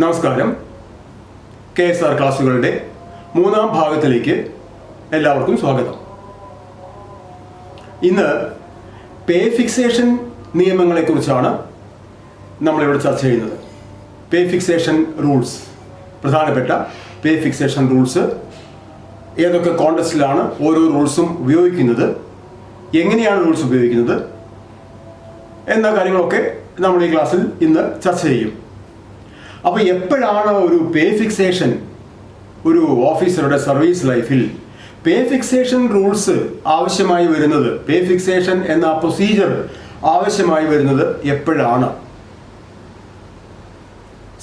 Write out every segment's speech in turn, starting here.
നമസ്കാരം. KSR ക്ലാസ്സുകളുടെ മൂന്നാം ഭാഗത്തിലേക്ക് എല്ലാവർക്കും സ്വാഗതം. ഇന്ന് പേ ഫിക്സേഷൻ നിയമങ്ങളെക്കുറിച്ചാണ് നമ്മളിവിടെ ചർച്ച ചെയ്യുന്നത്. പേ ഫിക്സേഷൻ റൂൾസ്, പ്രധാനപ്പെട്ട പേ ഫിക്സേഷൻ റൂൾസ്, ഏതൊക്കെ കോണ്ടെക്സ്റ്റിലാണ് ഓരോ റൂൾസും ഉപയോഗിക്കുന്നത്, എങ്ങനെയാണ് റൂൾസ് ഉപയോഗിക്കുന്നത് എന്ന കാര്യങ്ങളൊക്കെ നമ്മൾ ഈ ക്ലാസ്സിൽ ഇന്ന് ചർച്ച ചെയ്യും. അപ്പോൾ എപ്പോഴാണ് ഒരു പേ ഫിക്സേഷൻ ഒരു ഓഫീസറുടെ സർവീസ് ലൈഫിൽ പേ ഫിക്സേഷൻ റൂൾസ് ആവശ്യമായി വരുന്നത്, പേ ഫിക്സേഷൻ എന്ന പ്രൊസീജിയർ ആവശ്യമായി വരുന്നത് എപ്പോഴാണ്?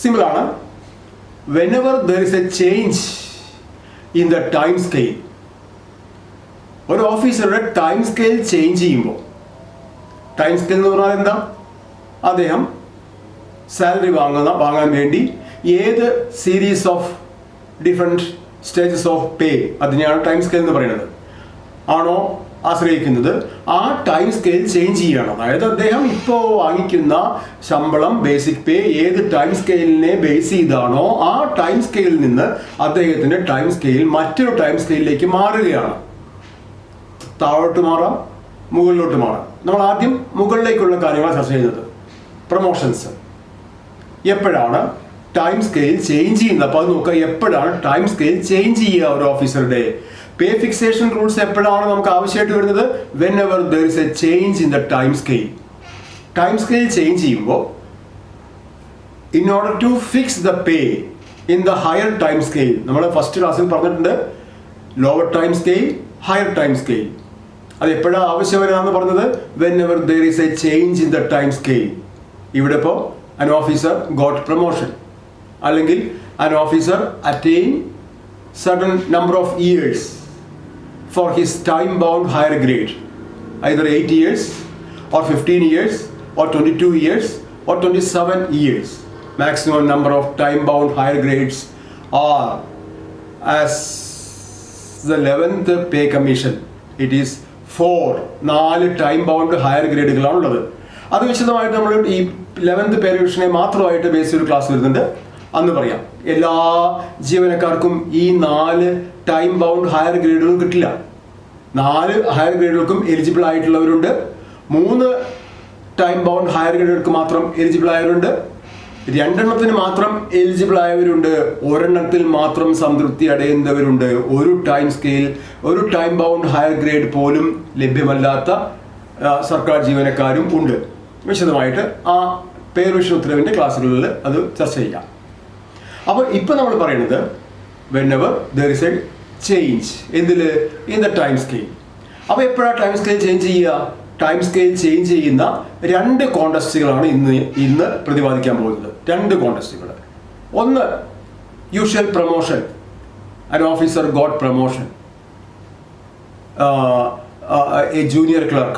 സിമ്പിളാണ്. whenever there is a change in the time scale, ഒരു ഓഫീസറുടെ ടൈം സ്കെയിൽ ചേഞ്ച് ചെയ്യുമ്പോൾ, ടൈം സ്കെയിൽ എന്ന് പറഞ്ഞാൽ എന്താ? അദ്ദേഹം സാലറി വാങ്ങാൻ വേണ്ടി ഏത് series of different stages of pay, അതിനെയാണ് ടൈം സ്കെയിൽ എന്ന് പറയുന്നത്, ആണോ ആശ്രയിക്കുന്നത്, ആ ടൈം സ്കെയിൽ ചേഞ്ച് ചെയ്യുകയാണ്. അതായത് അദ്ദേഹം ഇപ്പോൾ വാങ്ങിക്കുന്ന ശമ്പളം, ബേസിക് പേ ഏത് ടൈം സ്കെയിലിനെ ബേസ് ചെയ്താണോ ആ ടൈം സ്കെയിലിൽ നിന്ന് അദ്ദേഹത്തിൻ്റെ ടൈം സ്കെയിൽ മറ്റൊരു ടൈം സ്കെയിലിലേക്ക് മാറുകയാണ്. താഴോട്ട് മാറാം, മുകളിലോട്ട് മാറാം. നമ്മൾ ആദ്യം മുകളിലേക്കുള്ള കാര്യങ്ങളാണ് ചർച്ച ചെയ്യുന്നത്. പ്രൊമോഷൻസ് എപ്പോഴാണ് ടൈം സ്കെയിൽ ചേഞ്ച് ചെയ്യുന്നത്? അപ്പോൾ അത് നോക്കുക, എപ്പോഴാണ് ടൈം സ്കെയിൽ ചേഞ്ച് ചെയ്യുക ഒരു ഓഫീസറുടെ? പേ ഫിക്സേഷൻ റൂൾസ് എപ്പോഴാണ് നമുക്ക് ആവശ്യമായിട്ട് വരുന്നത്? whenever there is a change in the time scale. Time scale change ചെയ്യുമ്പോൾ in order to fix the pay in the higher time scale, നമ്മൾ ഫസ്റ്റ് ക്ലാസ്സിൽ പറഞ്ഞിട്ടുണ്ട്, lower time scale, higher time scale. അത് എപ്പോഴാണ് ആവശ്യം വരാമെന്ന് പറഞ്ഞത്? whenever there is a change in the time scale. ഇവിടെ ഇപ്പോൾ an officer got promotion, അല്ലെങ്കിൽ an officer attained certain number of years for his time bound higher grade, either 8 years or 15 years or 22 years or 27 years. Maximum number of time bound higher grades are as the 11th pay commission. It is 4 time bound higher ഗ്രേഡുകളാണുള്ളത്. അത് വിശദമായിട്ട് നമ്മൾ ഈ 11th പേ കമ്മീഷനെ മാത്രമായിട്ട് base ചെയ്തൊരു class വരുന്നുണ്ട്, അന്ന് പറയാം. എല്ലാ ജീവനക്കാർക്കും ഈ 4 ടൈം ബൗണ്ട് ഹയർ ഗ്രേഡുകളും കിട്ടില്ല. 4 ഹയർ ഗ്രേഡുകൾക്കും എലിജിബിൾ ആയിട്ടുള്ളവരുണ്ട്, 3 ടൈം ബൗണ്ട് ഹയർ ഗ്രേഡുകൾക്ക് മാത്രം എലിജിബിൾ ആയവരുണ്ട്, 2 മാത്രം എലിജിബിൾ ആയവരുണ്ട്, 1 മാത്രം സംതൃപ്തി അടയുന്നവരുണ്ട്. ഒരു ടൈം സ്കെയിൽ, ഒരു ടൈം ബൗണ്ട് ഹയർ ഗ്രേഡ് പോലും ലഭ്യമല്ലാത്ത സർക്കാർ ജീവനക്കാരും ഉണ്ട്. വിശദമായിട്ട് ആ പേ റിവിഷൻ ഉത്തരവിൻ്റെ ക്ലാസ്സുകളിൽ അത് ചർച്ച ചെയ്യാം. അപ്പോൾ ഇപ്പോൾ നമ്മൾ പറയുന്നത് whenever there is a change in the time scale. അപ്പോൾ എപ്പോഴാണ് ടൈം സ്കെയിൽ ചേഞ്ച് ചെയ്യുക? ടൈം സ്കെയിൽ ചേഞ്ച് ചെയ്യുന്ന 2 കോണ്ടെക്സ്റ്റുകളാണ് ഇന്ന് പ്രതിപാദിക്കാൻ പോകുന്നത്. 2 കോണ്ടെക്സ്റ്റുകൾ. ഒന്ന്, usual promotion. an officer got promotion, a junior clerk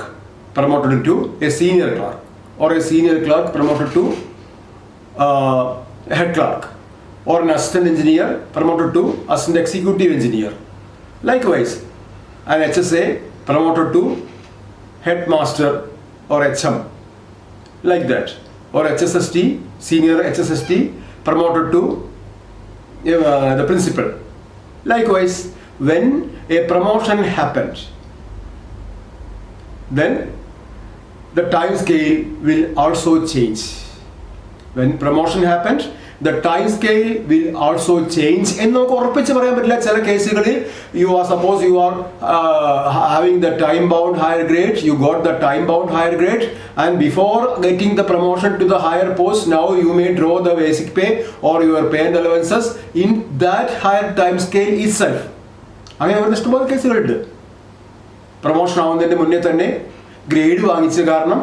promoted to a senior clerk, or a senior clerk promoted to head clerk, or an assistant engineer promoted to assistant executive engineer. Likewise, an HSA promoted to headmaster or HM, like that, or HSST, senior HSST promoted to the principal. Likewise, when a promotion happened, then the time scale will also change. When promotion happened, the time scale will also change. എന്ന് നമുക്ക് ഉറപ്പിച്ച് പറയാൻ പറ്റില്ല. ചില കേസുകളിൽ you are having the time bound higher grade, you got the time bound higher grade, and before getting the promotion to the higher post, now you may draw the basic pay or your pay and allowances in that higher time scale itself. അങ്ങനെ വരുന്ന ഇഷ്ടംപോലെ കേസുകളുണ്ട്. Promotion ആവുന്നതിൻ്റെ മുന്നേ തന്നെ grade വാങ്ങിച്ച കാരണം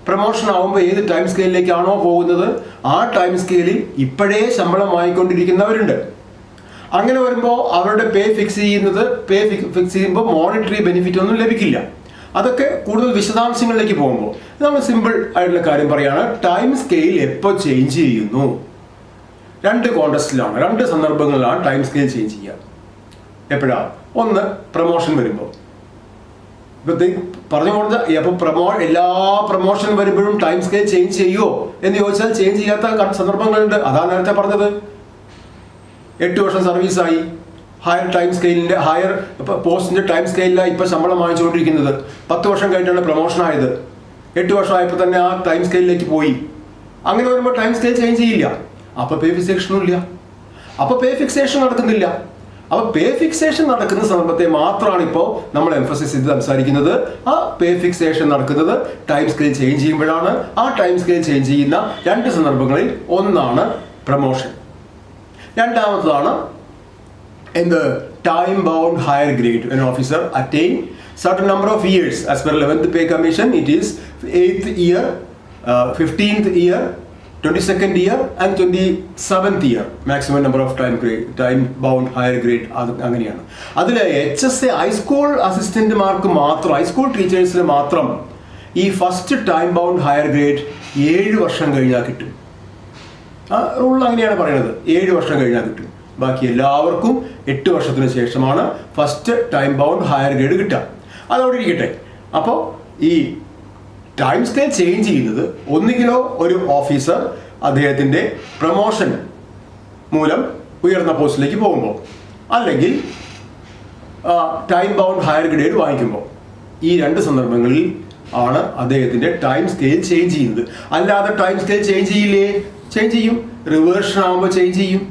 promotion ആവുമ്പോൾ ഏത് ടൈം സ്കെയിലിലേക്കാണോ പോകുന്നത് ആ ടൈം സ്കെയിലിൽ ഇപ്പോഴേ ശമ്പളം വാങ്ങിക്കൊണ്ടിരിക്കുന്നവരുണ്ട്. അങ്ങനെ വരുമ്പോൾ അവരുടെ പേ ഫിക്സ് ചെയ്യുമ്പോൾ മോണിറ്ററി ബെനിഫിറ്റ് ഒന്നും ലഭിക്കില്ല. അതൊക്കെ കൂടുതൽ വിശദാംശങ്ങളിലേക്ക് പോകുമ്പോൾ നമ്മൾ സിമ്പിൾ ആയിട്ടുള്ള കാര്യം പറയുകയാണ്, ടൈം സ്കെയിൽ എപ്പോൾ ചേഞ്ച് ചെയ്യുന്നു? 2 കോണ്ടെക്സ്റ്റിലാണ്, 2 സന്ദർഭങ്ങളിലാണ് ടൈം സ്കെയിൽ ചേഞ്ച് ചെയ്യുക. എപ്പോഴാണ്? ഒന്ന്, പ്രൊമോഷൻ വരുമ്പോൾ. ഇപ്പം പറഞ്ഞു കൊടുത്ത അപ്പോൾ എല്ലാ പ്രൊമോഷൻ വരുമ്പോഴും ടൈം സ്കെയിൽ ചേഞ്ച് ചെയ്യുമോ എന്ന് ചോദിച്ചാൽ ചേഞ്ച് ചെയ്യാത്ത സന്ദർഭങ്ങളുണ്ട്. അതാണ് നേരത്തെ പറഞ്ഞത്. 8 വർഷം സർവീസായി, ഹയർ ടൈം സ്കെയിലിൻ്റെ ഹയർ പോസ്റ്റിൻ്റെ ടൈം സ്കെയിലാണ് ഇപ്പോൾ ശമ്പളം വാങ്ങിച്ചുകൊണ്ടിരിക്കുന്നത്. 10 വർഷം കഴിഞ്ഞിട്ടാണ് പ്രൊമോഷൻ ആയത്. 8 വർഷമായപ്പോൾ തന്നെ ആ ടൈം സ്കെയിലിലേക്ക് പോയി. അങ്ങനെ വരുമ്പോൾ ടൈം സ്കെയിൽ ചേഞ്ച് ചെയ്യില്ല. അപ്പോൾ പേ ഫിക്സേഷനും ഇല്ല. അപ്പോൾ പേ ഫിക്സേഷൻ നടക്കുന്നില്ല. അപ്പോൾ പേ ഫിക്സേഷൻ നടക്കുന്ന സന്ദർഭത്തെ മാത്രമാണ് ഇപ്പോൾ നമ്മൾ എംഫസിസ് ചെയ്ത് സംസാരിക്കുന്നത്. ആ പേ ഫിക്സേഷൻ നടക്കുന്നത് ടൈം സ്കെയിൽ ചേഞ്ച് ചെയ്യുമ്പോഴാണ്. ആ ടൈം സ്കെയിൽ ചേഞ്ച് ചെയ്യുന്ന 2 സന്ദർഭങ്ങളിൽ ഒന്നാണ് പ്രൊമോഷൻ. രണ്ടാമത്തതാണ് എന്ത്? Time bound higher grade. An officer attain certain number of years as per 11th pay commission. It is 8th year, 15th year, 22nd year and 27th year maximum number of time bound higher grade. അങ്ങനെയാണ്. അതിൽ HSA high school അസിസ്റ്റന്റുമാർക്ക് മാത്രം, high school ടീച്ചേഴ്സിന് മാത്രം ഈ first time bound higher grade 7 വർഷം കഴിഞ്ഞാൽ കിട്ടും. ആ റൂൾ അങ്ങനെയാണ് പറയുന്നത്. 7 വർഷം കഴിഞ്ഞാൽ കിട്ടും. ബാക്കി എല്ലാവർക്കും 8 വർഷത്തിന് ശേഷമാണ് first time bound higher grade കിട്ടുക. അതവിടെ ഇരിക്കട്ടെ. അപ്പോൾ ഈ ടൈം സ്കെയിൽ ചേഞ്ച് ചെയ്യുന്നത് ഒന്നുകിലോ ഒരു ഓഫീസർ അദ്ദേഹത്തിൻ്റെ പ്രൊമോഷൻ മൂലം ഉയർന്ന പോസ്റ്റിലേക്ക് പോകുമ്പോൾ, അല്ലെങ്കിൽ ടൈം ബൗണ്ട് ഹയർ ഗ്രേഡ് വാങ്ങിക്കുമ്പോൾ. ഈ 2 സന്ദർഭങ്ങളിൽ ആണ് അദ്ദേഹത്തിൻ്റെ ടൈം സ്കെയിൽ ചേഞ്ച് ചെയ്യുന്നത്. അല്ലാതെ ടൈം സ്കെയിൽ ചേഞ്ച് ചെയ്യില്ലേ? ചേഞ്ച് ചെയ്യും. റിവേർഷൻ ആകുമ്പോൾ ചേഞ്ച് ചെയ്യും.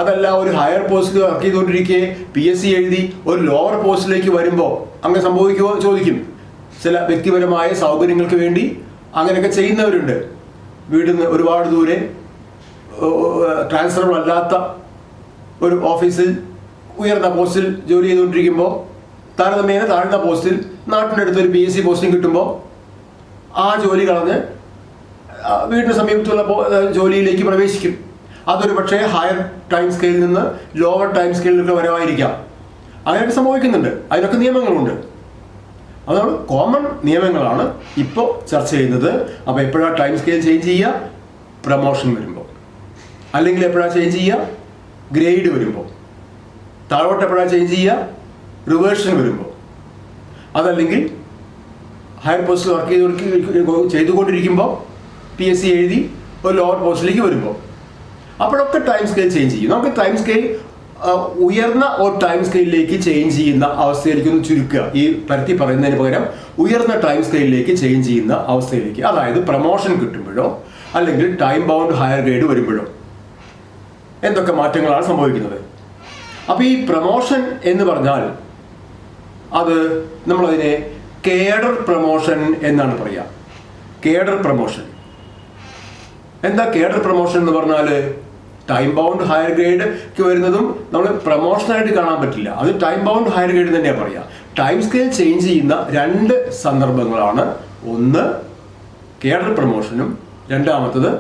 അതല്ല, ഒരു ഹയർ പോസ്റ്റിൽ വർക്ക് ചെയ്തുകൊണ്ടിരിക്കെ PSC എഴുതി ഒരു ലോവർ പോസ്റ്റിലേക്ക് വരുമ്പോൾ അങ്ങനെ സംഭവിക്കുമോ ചോദിക്കും. ചില വ്യക്തിപരമായ സൗകര്യങ്ങൾക്ക് വേണ്ടി അങ്ങനെയൊക്കെ ചെയ്യുന്നവരുണ്ട്. വീട്ടിൽ നിന്ന് ഒരുപാട് ദൂരെ ട്രാൻസ്ഫറബിൾ അല്ലാത്ത ഒരു ഓഫീസിൽ ഉയർന്ന പോസ്റ്റിൽ ജോലി ചെയ്തുകൊണ്ടിരിക്കുമ്പോൾ താരതമ്യേന താഴ്ന്ന പോസ്റ്റിൽ നാട്ടിൻ്റെ അടുത്തൊരു PSC പോസ്റ്റിംഗ് കിട്ടുമ്പോൾ ആ ജോലി കളഞ്ഞ് വീടിന് സമീപത്തുള്ള ജോലിയിലേക്ക് പ്രവേശിക്കും. അതൊരു പക്ഷേ ഹയർ ടൈം സ്കെയിലിൽ നിന്ന് ലോവർ ടൈം സ്കെയിലിലൊക്കെ വരവായിരിക്കാം. അങ്ങനെയൊക്കെ സംഭവിക്കുന്നുണ്ട്. അതിനൊക്കെ നിയമങ്ങളുണ്ട്. അതാണ് കോമൺ നിയമങ്ങളാണ് ഇപ്പോൾ ചർച്ച ചെയ്യുന്നത്. അപ്പോൾ എപ്പോഴാണ് ടൈം സ്കെയിൽ ചേഞ്ച് ചെയ്യുക? പ്രൊമോഷൻ വരുമ്പോൾ. അല്ലെങ്കിൽ എപ്പോഴാണ് ചേഞ്ച് ചെയ്യുക? ഗ്രേഡ് വരുമ്പോൾ. താഴോട്ട് എപ്പോഴാണ് ചേഞ്ച് ചെയ്യുക? റിവേർഷൻ വരുമ്പോൾ. അതല്ലെങ്കിൽ ഹയർ പോസ്റ്റിൽ വർക്ക് ചെയ്തുകൊണ്ടിരിക്കുമ്പോൾ PSC എഴുതി ഒരു ലോവർ പോസ്റ്റിലേക്ക് വരുമ്പോൾ. അപ്പോഴൊക്കെ ടൈം സ്കെയിൽ ചേഞ്ച് ചെയ്യും. നമുക്ക് ടൈം സ്കെയിൽ ഉയർന്ന ഒരു ടൈം സ്കെയിലിലേക്ക് ചേഞ്ച് ചെയ്യുന്ന അവസ്ഥയിലേക്ക് ഒന്ന് ചുരുക്കുക. ഈ പരത്തി പറയുന്നതിന് പകരം ഉയർന്ന ടൈം സ്കെയിലിലേക്ക് ചേഞ്ച് ചെയ്യുന്ന അവസ്ഥയിലേക്ക്, അതായത് പ്രൊമോഷൻ കിട്ടുമ്പോഴോ അല്ലെങ്കിൽ ടൈം ബൗണ്ട് ഹയർ ഗ്രേഡ് വരുമ്പോഴോ എന്തൊക്കെ മാറ്റങ്ങളാണ് സംഭവിക്കുന്നത്. അപ്പോൾ ഈ പ്രൊമോഷൻ എന്ന് പറഞ്ഞാൽ അത് നമ്മളതിനെ കേഡർ പ്രൊമോഷൻ എന്നാണ് പറയുക. Cadre promotion. എന്താ കേഡർ പ്രൊമോഷൻ എന്ന് പറഞ്ഞാൽ? ടൈം ബൗണ്ട് ഹയർ ഗ്രേഡ്ക്ക് വരുന്നതും നമ്മൾ പ്രൊമോഷനായിട്ട് കാണാൻ പറ്റില്ല. അത് ടൈം ബൗണ്ട് ഹയർ ഗ്രേഡ് തന്നെയാണ് പറയുക. ടൈം സ്കെയിൽ ചേഞ്ച് ചെയ്യുന്ന 2 സന്ദർഭങ്ങളാണ്. ഒന്ന് കേഡർ പ്രൊമോഷനും രണ്ടാമത്തത്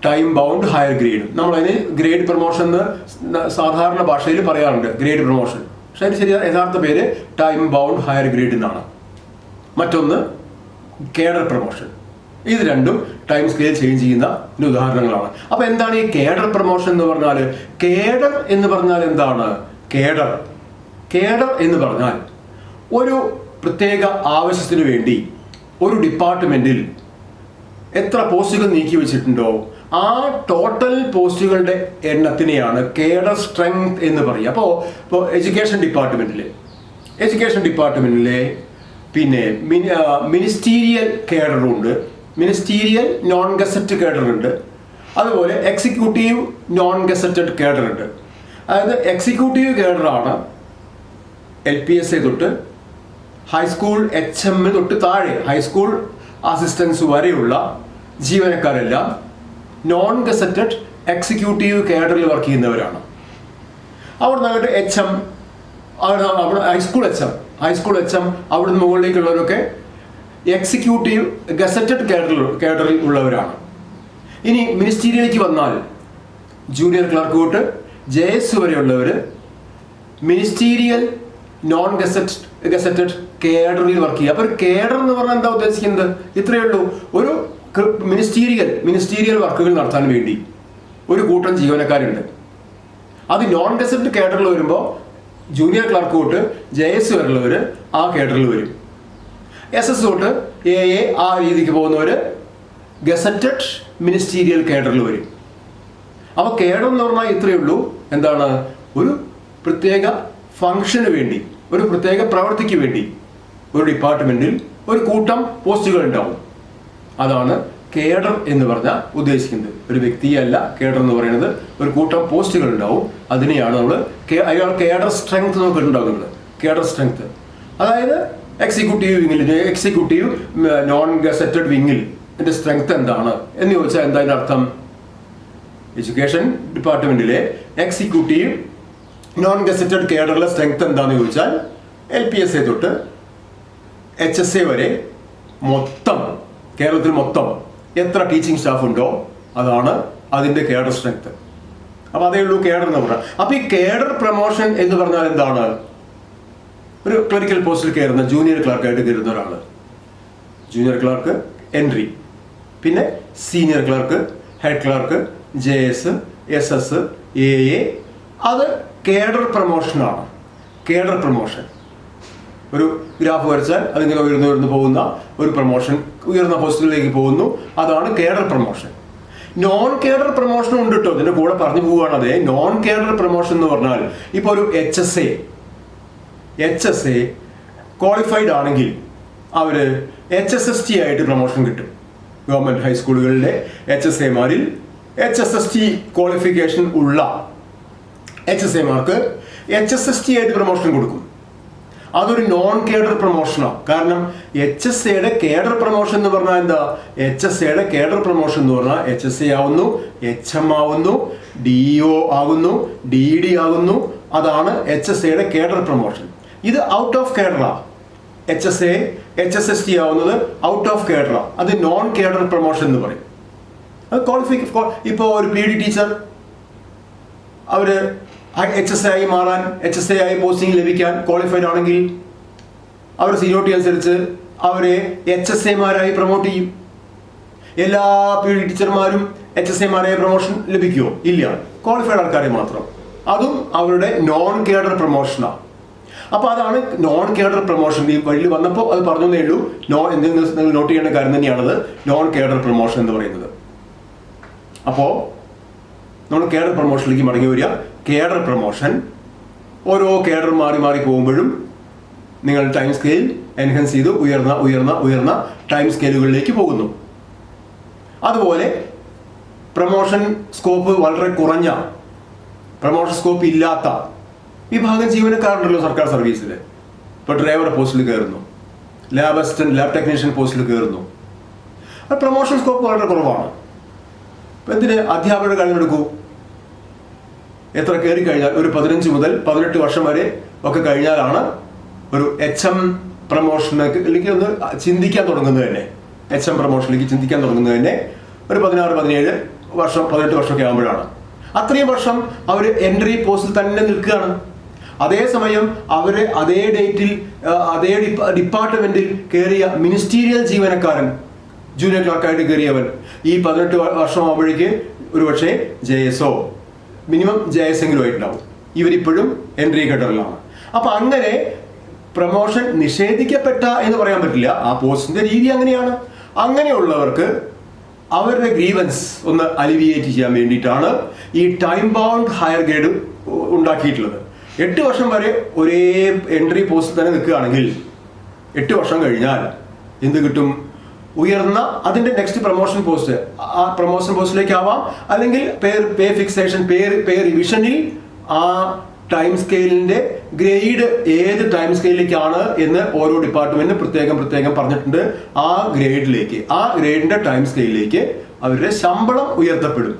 ടൈം ബൗണ്ട് ഹയർ ഗ്രേഡും. നമ്മളതിന് ഗ്രേഡ് പ്രൊമോഷൻ എന്ന് സാധാരണ ഭാഷയിൽ പറയാറുണ്ട്, ഗ്രേഡ് പ്രൊമോഷൻ. പക്ഷെ അതിന് ശരിയായ യഥാർത്ഥ പേര് ടൈം ബൗണ്ട് ഹയർ ഗ്രേഡ് എന്നാണ്. മറ്റൊന്ന് കേഡർ പ്രൊമോഷൻ. ഇത് രണ്ടും ടൈം സ്കെയിൽ ചേഞ്ച് ചെയ്യുന്ന ഉദാഹരണങ്ങളാണ്. അപ്പോൾ എന്താണ് ഈ കേഡർ പ്രൊമോഷൻ എന്ന് പറഞ്ഞാൽ? കേഡർ എന്ന് പറഞ്ഞാൽ എന്താണ്? കേഡർ എന്ന് പറഞ്ഞാൽ ഒരു പ്രത്യേക ആവശ്യത്തിന് വേണ്ടി ഒരു ഡിപ്പാർട്ട്മെന്റിൽ എത്ര പോസ്റ്റുകൾ നീക്കി വെച്ചിട്ടുണ്ടോ ആ ടോട്ടൽ പോസ്റ്റുകളുടെ എണ്ണത്തിനെയാണ് കേഡർ സ്ട്രെങ്ത് എന്ന് പറയുക. ഇപ്പോൾ എഡ്യൂക്കേഷൻ ഡിപ്പാർട്ട്മെന്റിലെ പിന്നെ മിനിസ്റ്റീരിയൽ കേഡറുണ്ട്, മിനിസ്റ്റീരിയൽ നോൺ ഗസറ്റ് കേഡർ ഉണ്ട്, അതുപോലെ എക്സിക്യൂട്ടീവ് നോൺ ഗസറ്റഡ് കേഡർ ഉണ്ട്. അതായത് എക്സിക്യൂട്ടീവ് കേഡറാണ് LPSA തൊട്ട് ഹൈസ്കൂൾ HM തൊട്ട് താഴെ ഹൈസ്കൂൾ അസിസ്റ്റൻസ് വരെയുള്ള ജീവനക്കാരെല്ലാം നോൺ ഗസറ്റഡ് എക്സിക്യൂട്ടീവ് കേഡറിൽ വർക്ക് ചെയ്യുന്നവരാണ്. അവിടെ നിന്നിട്ട് HM, ഹൈസ്കൂൾ HM അവിടുന്ന് മുകളിലേക്കുള്ളവരൊക്കെ എക്സിക്യൂട്ടീവ് ഗസറ്റഡ് കേഡറിൽ ഉള്ളവരാണ്. ഇനി മിനിസ്റ്റീരിയലിലേക്ക് വന്നാൽ ജൂനിയർ ക്ലർക്ക് തൊട്ട് JS വരെയുള്ളവർ മിനിസ്റ്റീരിയൽ നോൺ ഗസറ്റഡ് കേഡറിൽ വർക്ക് ചെയ്യുക. അപ്പോൾ ഒരു കേഡർ എന്ന് പറഞ്ഞാൽ എന്താ ഉദ്ദേശിക്കുന്നത്? ഇത്രയേ ഉള്ളൂ. ഒരു മിനിസ്റ്റീരിയൽ വർക്കുകൾ നടത്താൻ വേണ്ടി ഒരു കൂട്ടം ജീവനക്കാരുണ്ട്. അത് നോൺ ഗസറ്റഡ് കേഡറിൽ വരുമ്പോൾ ജൂനിയർ ക്ലർക്ക് തൊട്ട് JS വരെയുള്ളവർ ആ കേഡറിൽ വരും. SS തൊട്ട് AA ആ രീതിക്ക് പോകുന്നവർ ഗസറ്റഡ് മിനിസ്റ്റീരിയൽ കേഡറിൽ വരും. അപ്പോൾ കേഡർ എന്ന് പറഞ്ഞാൽ ഇത്രയേ ഉള്ളൂ. എന്താണ്? ഒരു പ്രത്യേക ഫംഗ്ഷന് വേണ്ടി, ഒരു പ്രത്യേക പ്രവൃത്തിക്ക് വേണ്ടി ഒരു ഡിപ്പാർട്ട്മെന്റിൽ ഒരു കൂട്ടം പോസ്റ്റുകൾ ഉണ്ടാവും. അതാണ് കേഡർ എന്ന് പറഞ്ഞാൽ ഉദ്ദേശിക്കുന്നത്. ഒരു വ്യക്തിയല്ല കേഡർ എന്ന് പറയുന്നത്, ഒരു കൂട്ടം പോസ്റ്റുകൾ ഉണ്ടാവും. അതിനെയാണ് നമ്മൾ അയാൾ കേഡർ സ്ട്രെങ്ത് നോക്കിയിട്ടുണ്ടാകുന്നത്. കേഡർ സ്ട്രെങ്ത് അതായത് എക്സിക്യൂട്ടീവ് വിങ്ങിൽ, എക്സിക്യൂട്ടീവ് നോൺ ഗസറ്റഡ് വിങ്ങിൽ ഇതിന്റെ സ്ട്രെങ്ത് എന്താണ് എന്ന് ചോദിച്ചാൽ എന്താ അതിന്റെ അർത്ഥം? എഡ്യൂക്കേഷൻ ഡിപ്പാർട്ട്മെന്റിലെ എക്സിക്യൂട്ടീവ് നോൺ ഗസറ്റഡ് കേഡറിലെ സ്ട്രെങ്ത് എന്താണെന്ന് ചോദിച്ചാൽ LPSA തൊട്ട് HSA വരെ മൊത്തം കേരളത്തിൽ മൊത്തം എത്ര ടീച്ചിങ് സ്റ്റാഫ് ഉണ്ടോ അതാണ് അതിന്റെ കേഡർ സ്ട്രെങ്ത്. അപ്പൊ അതേ ഉള്ളൂ കേഡർ എന്ന് പറഞ്ഞാൽ. അപ്പൊ ഈ കേഡർ പ്രൊമോഷൻ എന്ന് പറഞ്ഞാൽ എന്താണ്? ഒരു ക്ലറിക്കൽ പോസ്റ്റിൽ കയറുന്ന ജൂനിയർ ക്ലർക്കായിട്ട് കയറുന്ന ഒരാള്, ജൂനിയർ ക്ലർക്ക് എൻട്രി, പിന്നെ senior clerk, head clerk, JS, SS, AA, അത് കേഡർ പ്രൊമോഷനാണ്. കേഡർ പ്രൊമോഷൻ ഒരു ഗ്രാഫ് വരച്ചാൽ അതിങ്ങനെ ഉയർന്നു പോകുന്ന ഒരു പ്രൊമോഷൻ, ഉയർന്ന പോസ്റ്റുകളിലേക്ക് പോകുന്നു, അതാണ് cadre promotion. Non cadre promotion ഉണ്ട് കേട്ടോ, ഇതിന്റെ കൂടെ പറഞ്ഞു പോവുകയാണ്. അതെ, നോൺ കേഡർ പ്രൊമോഷൻ എന്ന് പറഞ്ഞാൽ ഇപ്പോൾ ഒരു HSA ക്വാളിഫൈഡ് ആണെങ്കിൽ അവര് HSST ആയിട്ട് പ്രൊമോഷൻ കിട്ടും. ഗവൺമെന്റ് ഹൈസ്കൂളുകളിലെ HSAമാരിൽ HSST ക്വാളിഫിക്കേഷൻ ഉള്ള HSAമാർക്ക് HSST ആയിട്ട് പ്രൊമോഷൻ കൊടുക്കും. അതൊരു നോൺ കേഡർ പ്രൊമോഷനാണ്. കാരണം HSAയുടെ കേഡർ പ്രൊമോഷൻ എന്ന് പറഞ്ഞാൽ എന്താ? HSAയുടെ കേഡർ പ്രൊമോഷൻ എന്ന് പറഞ്ഞാൽ HSA ആവുന്നു, HM ആവുന്നു, DO ആകുന്നു, DD ആകുന്നു. അതാണ് HSAയുടെ കേഡർ പ്രൊമോഷൻ. ഇത് ഔട്ട് ഓഫ് കേഡറാ. HSA HSST ആവുന്നത് ഔട്ട് ഓഫ് കേഡറാ. അത് നോൺ കേഡർ പ്രൊമോഷൻ എന്ന് പറയും. അത് ഇപ്പോൾ ഒരു PD ടീച്ചർ അവര് HSA ആയി മാറാൻ, HSA ആയി പോസ്റ്റിംഗ് ലഭിക്കാൻ ക്വാളിഫൈഡ് ആണെങ്കിൽ അവർ സീനിയോറിറ്റി അനുസരിച്ച് അവരെ HSAമാരായി പ്രൊമോട്ട് ചെയ്യും. എല്ലാ PD ടീച്ചർമാരും HSAമാരായി പ്രൊമോഷൻ ലഭിക്കുമോ? ഇല്ല, ക്വാളിഫൈഡ് ആൾക്കാരെ മാത്രം. അതും അവരുടെ നോൺ കേഡർ പ്രൊമോഷനാണ്. അപ്പോൾ അതാണ് നോൺ കേഡർ പ്രൊമോഷൻ. ഈ വഴി വന്നപ്പോൾ അത് പറഞ്ഞതേ ഉള്ളൂ. നിങ്ങൾ നോട്ട് ചെയ്യേണ്ട കാര്യം തന്നെയാണത്, നോൺ കേഡർ പ്രൊമോഷൻ എന്ന് പറയുന്നത്. അപ്പോൾ നമ്മൾ കേഡർ പ്രൊമോഷനിലേക്ക് മടങ്ങി വരിക. കേഡർ പ്രൊമോഷൻ ഓരോ കേഡർ മാറി മാറി പോകുമ്പോഴും നിങ്ങൾ ടൈം സ്കെയിൽ എൻഹാൻസ് ചെയ്ത് ഉയർന്ന ടൈം സ്കെയിലുകളിലേക്ക് പോകുന്നു. അതുപോലെ പ്രൊമോഷൻ സ്കോപ്പ് വളരെ കുറഞ്ഞ, പ്രൊമോഷൻ സ്കോപ്പ് ഇല്ലാത്ത വിഭാഗം ജീവനക്കാരുണ്ടല്ലോ സർക്കാർ സർവീസിൽ. ഇപ്പോൾ ഡ്രൈവർ പോസ്റ്റിൽ കയറുന്നു, ലാബ് അസിസ്റ്റന്റ്, ലാബ് ടെക്നീഷ്യൻ പോസ്റ്റിൽ കയറുന്നു. അത് പ്രൊമോഷൻ സ്കോപ്പ് വളരെ കുറവാണ്. ഇപ്പം എന്തിന് അധ്യാപകരുടെ കാര്യം എടുക്കൂ. എത്ര കയറി കഴിഞ്ഞാൽ ഒരു 15 മുതൽ 18 വർഷം വരെ ഒക്കെ കഴിഞ്ഞാലാണ് ഒരു HM പ്രൊമോഷനിലേക്ക് ഒന്ന് ചിന്തിക്കാൻ തുടങ്ങുന്നത് തന്നെ. HM പ്രൊമോഷനിലേക്ക് ചിന്തിക്കാൻ തുടങ്ങുന്നത് തന്നെ ഒരു 16, 17 വർഷം, 18 വർഷമൊക്കെ ആകുമ്പോഴാണ്. അത്രയും വർഷം അവർ എൻട്രി പോസ്റ്റിൽ തന്നെ നിൽക്കുകയാണ്. അതേസമയം അവര് അതേ ഡേറ്റിൽ അതേ ഡിപ്പാർട്ട്മെന്റിൽ കയറിയ മിനിസ്റ്റീരിയൽ ജീവനക്കാരൻ, ജൂനിയർ ക്ലർക്കായിട്ട് കയറിയവൻ ഈ 18 വർഷം ആകുമ്പോഴേക്ക് ഒരുപക്ഷെ JSO, മിനിമം JS എങ്കിലും ആയിട്ടുണ്ടാവും. ഇവരിപ്പോഴും എൻട്രി കേഡറിലാണ്. അപ്പൊ അങ്ങനെ പ്രൊമോഷൻ നിഷേധിക്കപ്പെട്ട എന്ന് പറയാൻ പറ്റില്ല, ആ പോസ്റ്റിന്റെ രീതി അങ്ങനെയാണ്. അങ്ങനെയുള്ളവർക്ക് അവരുടെ ഗ്രീവൻസ് ഒന്ന് അലിവിയേറ്റ് ചെയ്യാൻ വേണ്ടിയിട്ടാണ് ഈ ടൈം ബൗണ്ട് ഹയർ ഗ്രേഡ് ഉണ്ടാക്കിയിട്ടുള്ളത്. 8 വർഷം വരെ ഒരേ എൻട്രി പോസ്റ്റിൽ തന്നെ നിൽക്കുകയാണെങ്കിൽ 8 വർഷം കഴിഞ്ഞാൽ എന്ത് കിട്ടും? ഉയർന്ന അതിന്റെ നെക്സ്റ്റ് പ്രൊമോഷൻ പോസ്റ്റ്, ആ പ്രൊമോഷൻ പോസ്റ്റിലേക്ക് ആവാം, അല്ലെങ്കിൽ പേ ഫിക്സേഷൻ, പേ റിവിഷനിൽ ആ ടൈം സ്കെയിലിന്റെ ഗ്രേഡ് ഏത് ടൈം സ്കെയിലിലേക്കാണ് എന്ന് ഓരോ ഡിപ്പാർട്ട്മെന്റിനും പ്രത്യേകം പറഞ്ഞിട്ടുണ്ട്. ആ ഗ്രേഡിലേക്ക്, ആ ഗ്രേഡിന്റെ ടൈം സ്കെയിലിലേക്ക് അവരുടെ ശമ്പളം ഉയർത്തപ്പെടും.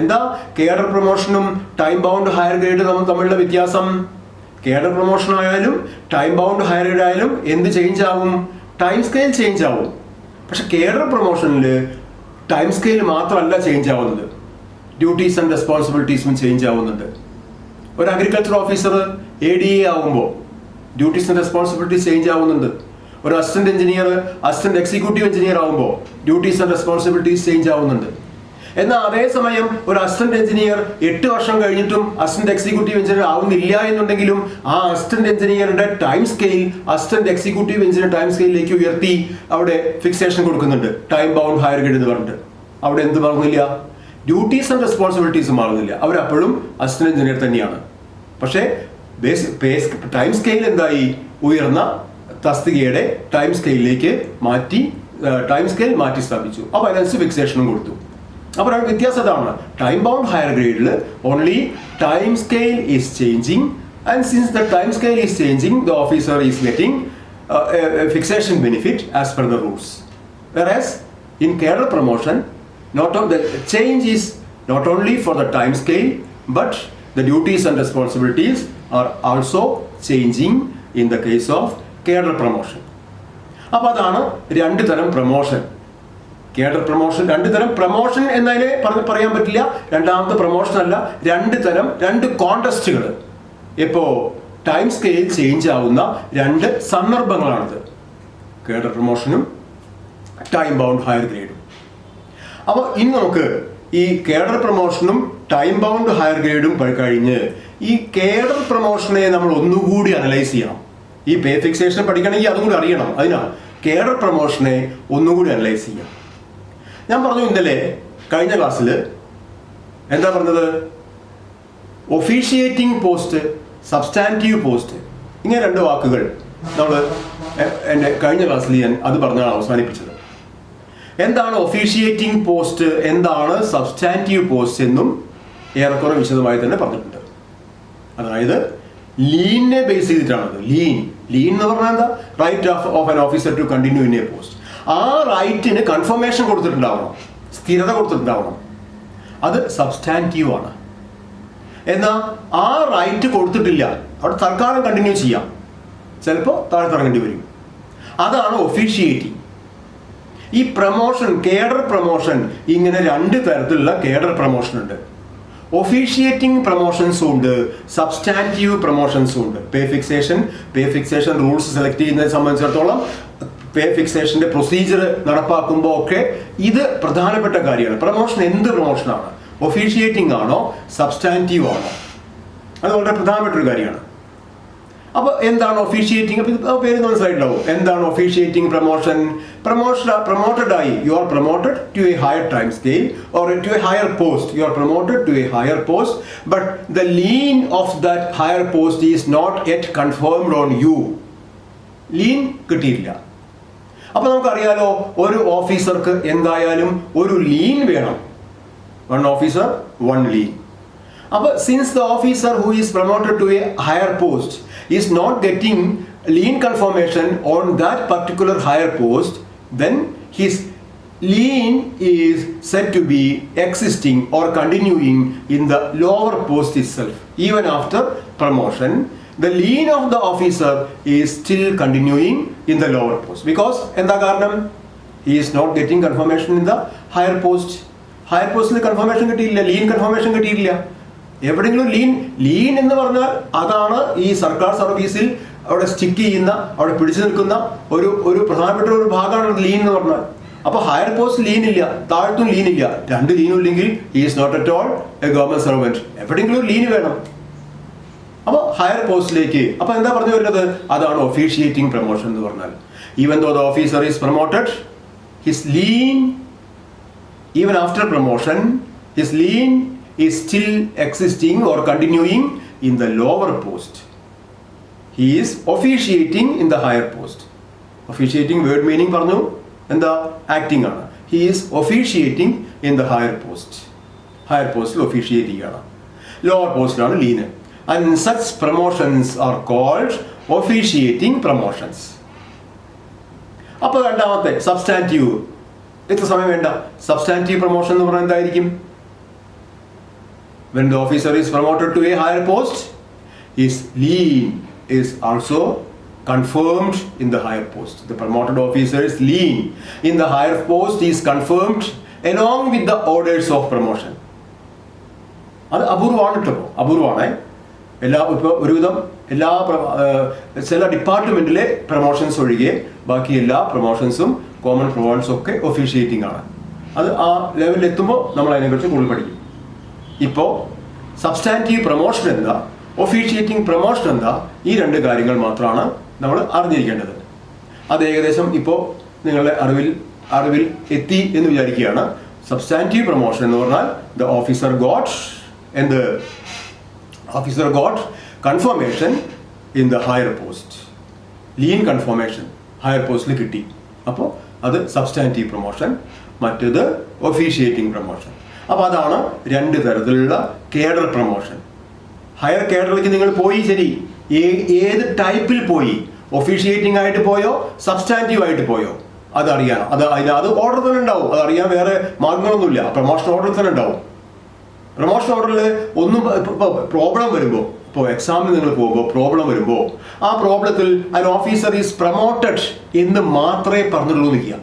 എന്താ കേഡർ പ്രൊമോഷനും ടൈം ബൗണ്ട് ഹയർ ഗ്രേഡ് തമ്മിലുള്ള വ്യത്യാസം? കേഡർ പ്രൊമോഷൻ ആയാലും ടൈം ബൗണ്ട് ഹയർ ഗ്രേഡ് ആയാലും എന്ത് ചേഞ്ച് ആവും? ടൈം സ്കെയിൽ ചേഞ്ച് ആവും. പക്ഷെ കേഡർ പ്രൊമോഷനിൽ ടൈം സ്കെയിൽ മാത്രമല്ല ചേഞ്ച് ആവുന്നത്, ഡ്യൂട്ടീസ് ആൻഡ് റെസ്പോൺസിബിലിറ്റീസും ചേഞ്ച് ആവുന്നുണ്ട്. ഒരു അഗ്രികൾച്ചർ ഓഫീസർ ADA ആകുമ്പോൾ ഡ്യൂട്ടീസ് ആൻഡ് റെസ്പോൺസിബിലിറ്റീസ് ചേഞ്ച് ആവുന്നുണ്ട്. ഒരു assistant engineer, assistant executive engineer ആകുമ്പോൾ ഡ്യൂട്ടീസ് ആൻഡ് റെസ്പോൺസിബിലിറ്റീസ് ചേഞ്ച് ആവുന്നുണ്ട്. എന്നാൽ അതേസമയം ഒരു അസിസ്റ്റന്റ് എഞ്ചിനീയർ 8 വർഷം കഴിഞ്ഞിട്ടും അസിസ്റ്റന്റ് എക്സിക്യൂട്ടീവ് എഞ്ചിനീയർ ആവുന്നില്ല എന്നുണ്ടെങ്കിലും ആ അസിസ്റ്റന്റ് എഞ്ചിനീയറുടെ time scale assistant executive engineer time സ്കെയിലേക്ക് ഉയർത്തി അവിടെ ഫിക്സേഷൻ കൊടുക്കുന്നുണ്ട്, ടൈം ബൗണ്ട് ഹയർ ഗ്രേഡ് എന്ന് പറഞ്ഞിട്ട്. അവിടെ എന്ത് മാറുന്നില്ല? ഡ്യൂട്ടീസ് ആൻഡ് റെസ്പോൺസിബിലിറ്റീസ് മാറുന്നില്ല. അവരപ്പോഴും അസിസ്റ്റന്റ് എഞ്ചിനീയർ തന്നെയാണ്. പക്ഷേ ടൈം സ്കെയിൽ എന്തായി? ഉയർന്ന തസ്തികയുടെ ടൈം സ്കെയിലിലേക്ക് മാറ്റി, ടൈം സ്കെയിൽ മാറ്റി സ്ഥാപിച്ചു. അപ്പോൾ അതിനനുസരിച്ച് ഫിക്സേഷനും കൊടുത്തു. അപ്പോൾ വ്യത്യാസം അതാണ്. ടൈം ബൗണ്ട് ഹയർ ഗ്രേഡിൽ only time scale is changing, and since the time scale is changing the officer is getting fixation benefit as per the rules. Whereas in cadre promotion, the change is not only for the time scale, but the duties and responsibilities are also changing in the case of cadre promotion. അപ്പോൾ അതാണ് 2 തരം promotion. Cadre promotion 2 തരം promotion എന്നതിനെ പറയാൻ പറ്റില്ല. രണ്ടാമത്തെ promotion അല്ല, 2 തരം 2 കോണ്ടസ്റ്റുകൾ. ഇപ്പോൾ ടൈം സ്കെയിൽ ചേഞ്ച് ആവുന്ന 2 സന്ദർഭങ്ങളാണിത്, കേഡർ പ്രൊമോഷനും ടൈം ബൗണ്ട് ഹയർ ഗ്രേഡും. അപ്പോൾ ഇനി നമുക്ക് ഈ കേഡർ പ്രൊമോഷനും ടൈം ബൗണ്ട് ഹയർ ഗ്രേഡും കഴിഞ്ഞ് ഈ കേഡർ പ്രൊമോഷനെ നമ്മൾ ഒന്നുകൂടി അനലൈസ് ചെയ്യണം. ഈ പേ ഫിക്സേഷൻ പഠിക്കണമെങ്കിൽ അതും കൂടി അറിയണം. അതിനാണ് കേഡർ പ്രൊമോഷനെ ഒന്നുകൂടി അനലൈസ് ചെയ്യാം. ഞാൻ പറഞ്ഞു ഇന്നലെ കഴിഞ്ഞ ക്ലാസ്സിൽ എന്താ പറഞ്ഞത്? ഒഫീഷിയേറ്റിംഗ് പോസ്റ്റ്, സബ്സ്റ്റാൻറ്റീവ് പോസ്റ്റ്, ഇങ്ങനെ 2 വാക്കുകൾ നമ്മൾ എൻ്റെ കഴിഞ്ഞ ക്ലാസ്സിൽ ഞാൻ അത് പറഞ്ഞാണ് അവസാനിപ്പിച്ചത്. എന്താണ് ഒഫീഷിയേറ്റിംഗ് പോസ്റ്റ്, എന്താണ് സബ്സ്റ്റാൻറ്റീവ് പോസ്റ്റ് എന്നും ഏറെക്കുറെ വിശദമായി തന്നെ പറഞ്ഞിട്ടുണ്ട്. അതായത് ലീനിനെ ബേസ് ചെയ്തിട്ടാണത്. ലീൻ എന്ന് പറഞ്ഞാൽ എന്താ? Right of an officer to continue in a post. ആ റൈറ്റിന് കൺഫർമേഷൻ കൊടുത്തിട്ടുണ്ടാവണം, സ്ഥിരത കൊടുത്തിട്ടുണ്ടാവണം. അത് സബ്സ്റ്റാൻറ്റീവ് ആണ്. എന്നാൽ ആ റൈറ്റ് കൊടുത്തിട്ടില്ല, അവിടെ തൽക്കാലം കണ്ടിന്യൂ ചെയ്യാം, ചിലപ്പോൾ താഴ്ത്തിറങ്ങേണ്ടി വരും. അതാണ് ഒഫീഷിയേറ്റിംഗ്. ഈ പ്രൊമോഷൻ, കേഡർ പ്രൊമോഷൻ, ഇങ്ങനെ 2 തരത്തിലുള്ള കേഡർ പ്രൊമോഷൻ ഉണ്ട്. ഒഫീഷിയേറ്റിംഗ് പ്രൊമോഷൻസും ഉണ്ട്, സബ്സ്റ്റാൻറ്റീവ് പ്രൊമോഷൻസും ഉണ്ട്. പേ ഫിക്സേഷൻ റൂൾസ് സെലക്ട് ചെയ്യുന്നതിനെ സംബന്ധിച്ചിടത്തോളം പേ ഫിക്സേഷന്റെ പ്രൊസീജിയർ നടപ്പാക്കുമ്പോൾ ഒക്കെ ഇത് പ്രധാനപ്പെട്ട കാര്യമാണ്. പ്രൊമോഷൻ എന്ത് പ്രൊമോഷനാണ്? ഒഫീഷിയേറ്റിംഗ് ആണോ സബ്സ്റ്റാൻറ്റീവ് ആണോ? അത് വളരെ പ്രധാനപ്പെട്ട ഒരു കാര്യമാണ്. അപ്പോൾ എന്താണ് ഒഫീഷിയേറ്റിംഗ്? അപ്പോൾ പേര് മനസ്സിലായിട്ടുണ്ടാവും. എന്താണ് ഒഫീഷിയേറ്റിംഗ് പ്രൊമോഷൻ? പ്രൊമോട്ടഡ് ആയി, you are promoted to a higher time scale or to a higher post. You are promoted to a higher post, but the lien of that higher post is not yet confirmed on you. Lien കിട്ടിയില്ല. അപ്പോൾ നമുക്കറിയാലോ, ഒരു ഓഫീസർക്ക് എന്തായാലും ഒരു lien വേണം. 1 officer 1 lien. അപ്പോൾ since the officer who is promoted to a higher post is not getting lien confirmation on that particular higher post, then his lien is said to be existing or continuing in the lower post itself. Even after promotion, the lien of the officer is still continuing in the lower post, because എന്താ കാരണം? He is not getting confirmation in the higher post. Higher പോസ്റ്റിൽ confirmation കിട്ടിയില്ല, lean confirmation കിട്ടിയില്ല. എവിടെയെങ്കിലും lean എന്ന് പറഞ്ഞാൽ അതാണ് ഈ സർക്കാർ സർവീസിൽ അവിടെ സ്റ്റിക്ക് ചെയ്യുന്ന, അവിടെ പിടിച്ചു നിൽക്കുന്ന ഒരു പ്രധാനപ്പെട്ട ഒരു ഭാഗമാണ് ലീൻ എന്ന് പറഞ്ഞാൽ. അപ്പോൾ ഹയർ പോസ്റ്റ് ലീൻ ഇല്ല, താഴത്തും ലീൻ ഇല്ല. 2 ലീനും ഇല്ലെങ്കിൽ is not at all a government servant. എവിടെയെങ്കിലും ഒരു ലീൻ വേണം. അപ്പോൾ ഹയർ പോസ്റ്റിലേക്ക്, അപ്പോൾ എന്താ പറഞ്ഞു വരുന്നത്? അതാണ് ഒഫീഷിയേറ്റിംഗ് പ്രൊമോഷൻ എന്ന് പറഞ്ഞാൽ. Even though the officer is promoted, his lien even after promotion his lien is still existing or continuing in the lower post. He is officiating in the higher post. Officiating word meaning പറഞ്ഞു എന്താ? Acting ആണ്. He is officiating in the higher post. Higher post officiate ചെയ്യാണ്. Lower post ആണ് lean. And such promotions are called officiating promotions. അപ്പോൾ രണ്ടാമത്തെ substantive. എത്ര സമയം വേണ്ട? സബ്സ്റ്റാൻറ്റീവ് പ്രൊമോഷൻ എന്ന് പറഞ്ഞാൽ എന്തായിരിക്കും? When the officer is promoted to a higher post, his lien is also confirmed in the higher post. The promoted officer's lien in the higher post is confirmed along with the orders of promotion. അത് അപൂർവമാണ് കേട്ടോ, അപൂർവമാണ്. ഒരുവിധം ചില ഡിപ്പാർട്ട്മെന്റിലെ promotions ഒഴികെ ബാക്കി എല്ലാ പ്രൊമോഷൻസും common പ്രൊമോഷൻസും ഒക്കെ ഒഫീഷിയേറ്റിംഗ് ആണ്. അത് ആ ലെവലിൽ എത്തുമ്പോൾ നമ്മൾ അതിനെക്കുറിച്ച് കൂടുതൽ പഠിക്കും. ഇപ്പോൾ സബ്സ്റ്റാൻറ്റീവ് പ്രൊമോഷൻ എന്താ, ഒഫീഷ്യേറ്റിംഗ് പ്രൊമോഷൻ എന്താ, ഈ രണ്ട് കാര്യങ്ങൾ മാത്രമാണ് നമ്മൾ അറിഞ്ഞിരിക്കേണ്ടത്. അത് ഏകദേശം ഇപ്പോൾ നിങ്ങളുടെ അറിവിൽ എത്തി എന്ന് വിചാരിക്കുകയാണ്. സബ്സ്റ്റാൻറ്റീവ് പ്രൊമോഷൻ എന്ന് പറഞ്ഞാൽ the officer got confirmation in the higher post, lean confirmation higher പോസ്റ്റിൽ കിട്ടി. അപ്പോൾ അത് സബ്സ്റ്റാൻറ്റീവ് പ്രൊമോഷൻ, മറ്റേത് ഒഫീഷ്യേറ്റിംഗ് പ്രൊമോഷൻ. അപ്പോൾ അതാണ് രണ്ട് തരത്തിലുള്ള കേഡർ പ്രൊമോഷൻ. ഹയർ കേഡറിലേക്ക് നിങ്ങൾ പോയി, ശരി, ഏത് ടൈപ്പിൽ പോയി, ഒഫീഷ്യേറ്റിംഗ് ആയിട്ട് പോയോ സബ്സ്റ്റാൻറ്റീവ് ആയിട്ട് പോയോ അതറിയാം. അത് ഓർഡർ തന്നെ ഉണ്ടാവും, അതറിയാൻ വേറെ മാർഗങ്ങളൊന്നുമില്ല. പ്രൊമോഷൻ ഓർഡർ തന്നെ ഉണ്ടാവും. പ്രൊമോഷൻ ഓർഡറിൽ ഒന്നും പ്രോബ്ലം വരുമ്പോൾ, ഇപ്പോൾ എക്സാമിന് നിങ്ങൾ പോകുമ്പോൾ പ്രോബ്ലം വരുമ്പോൾ ആ പ്രോബ്ലത്തിൽ an ഓഫീസർ ഈസ് പ്രൊമോട്ടഡ് എന്ന് മാത്രമേ പറഞ്ഞിട്ടുള്ളൂ നിൽക്കുക.